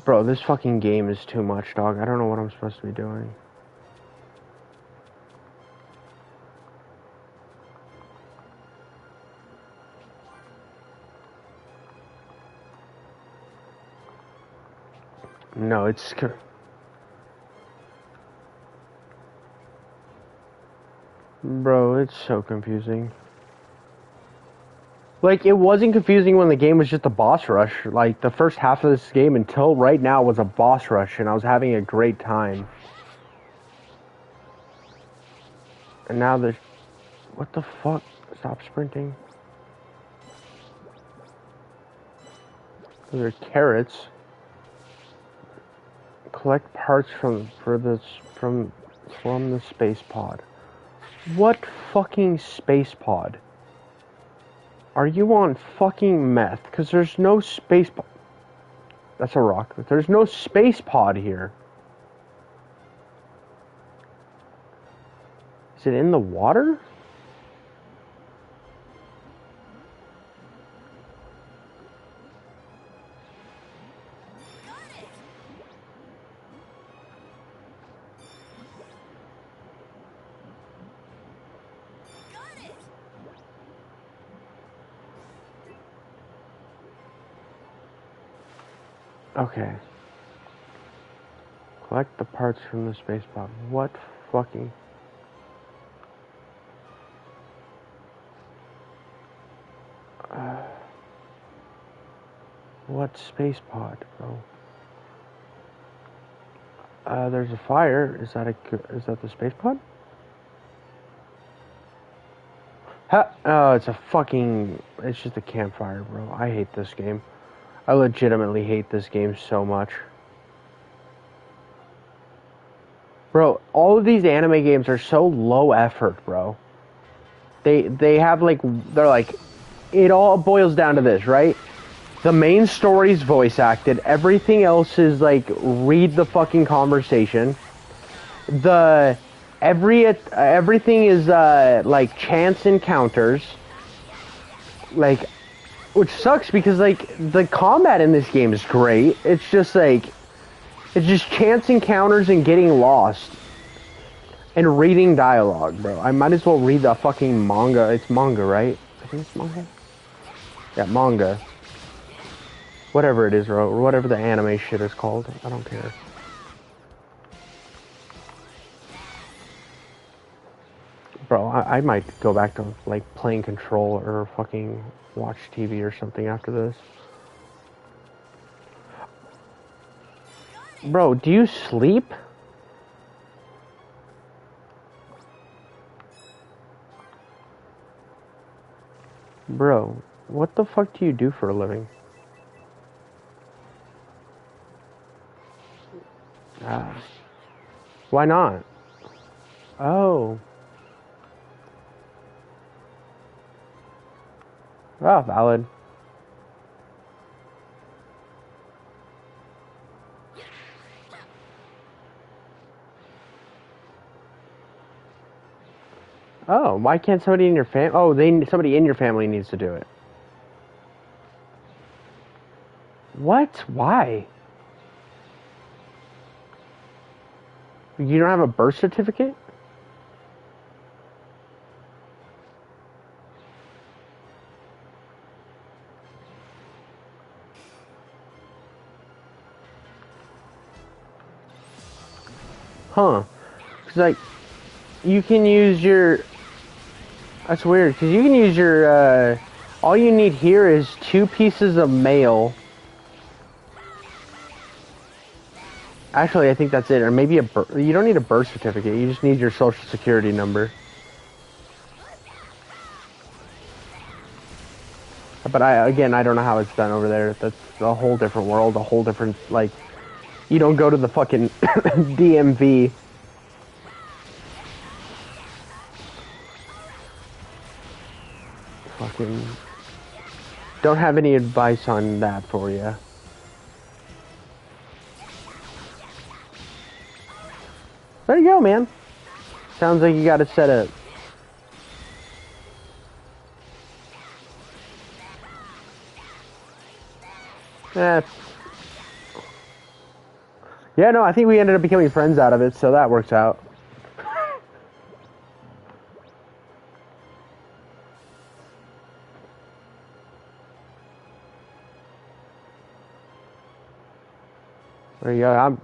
Bro, this fucking game is too much, dog. I don't know what I'm supposed to be doing. No, it's... Bro, it's so confusing. Like, it wasn't confusing when the game was just a boss rush. Like, the first half of this game until right now was a boss rush, and I was having a great time. And now there's... What the fuck? Stop sprinting. Those are carrots. Collect parts from the space pod. What fucking space pod? Are you on fucking meth? Because there's no space pod. That's a rock. There's no space pod here. Is it in the water? Okay. Collect the parts from the space pod. What fucking... what space pod, bro? There's a fire. Is that the space pod? Oh, it's a fucking... It's just a campfire, bro. I hate this game. I legitimately hate this game so much. Bro, all of these anime games are so low effort, bro. They have like... They're like... It all boils down to this, right? The main story's voice acted. Everything else is like... Read the fucking conversation. Everything is like chance encounters. Like... Which sucks because, like, the combat in this game is great. It's just, like... It's just chance encounters and getting lost. And reading dialogue, bro. I might as well read the fucking manga. It's manga, right? I think it's manga? Yeah, manga. Whatever it is, bro. Or whatever the anime shit is called. I don't care. Bro, I might go back to, like, playing Control or fucking... watch TV or something after this. Bro, do you sleep? Bro, what the fuck do you do for a living? Why not? Oh. Oh, valid. Oh, why can't somebody in your family... Oh, somebody in your family needs to do it. What? Why? You don't have a birth certificate? Huh. Cause like, you can use your... That's weird, because you can use your, all you need here is 2 pieces of mail. Actually, I think that's it. Or maybe you don't need a birth certificate. You just need your social security number. But I don't know how it's done over there. That's a whole different world, a whole different, like... You don't go to the fucking DMV. Fucking... Don't have any advice on that for you. There you go, man. Sounds like you got it set up. Yeah, no, I think we ended up becoming friends out of it, so that works out. There you go.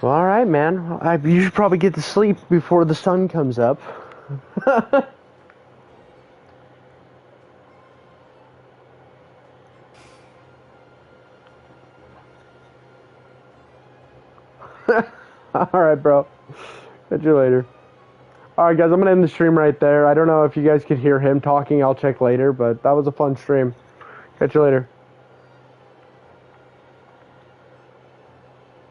Well, all right, man. You should probably get to sleep before the sun comes up. Alright, bro. Catch you later. Alright, guys, I'm gonna end the stream right there. I don't know if you guys could hear him talking. I'll check later, but that was a fun stream. Catch you later.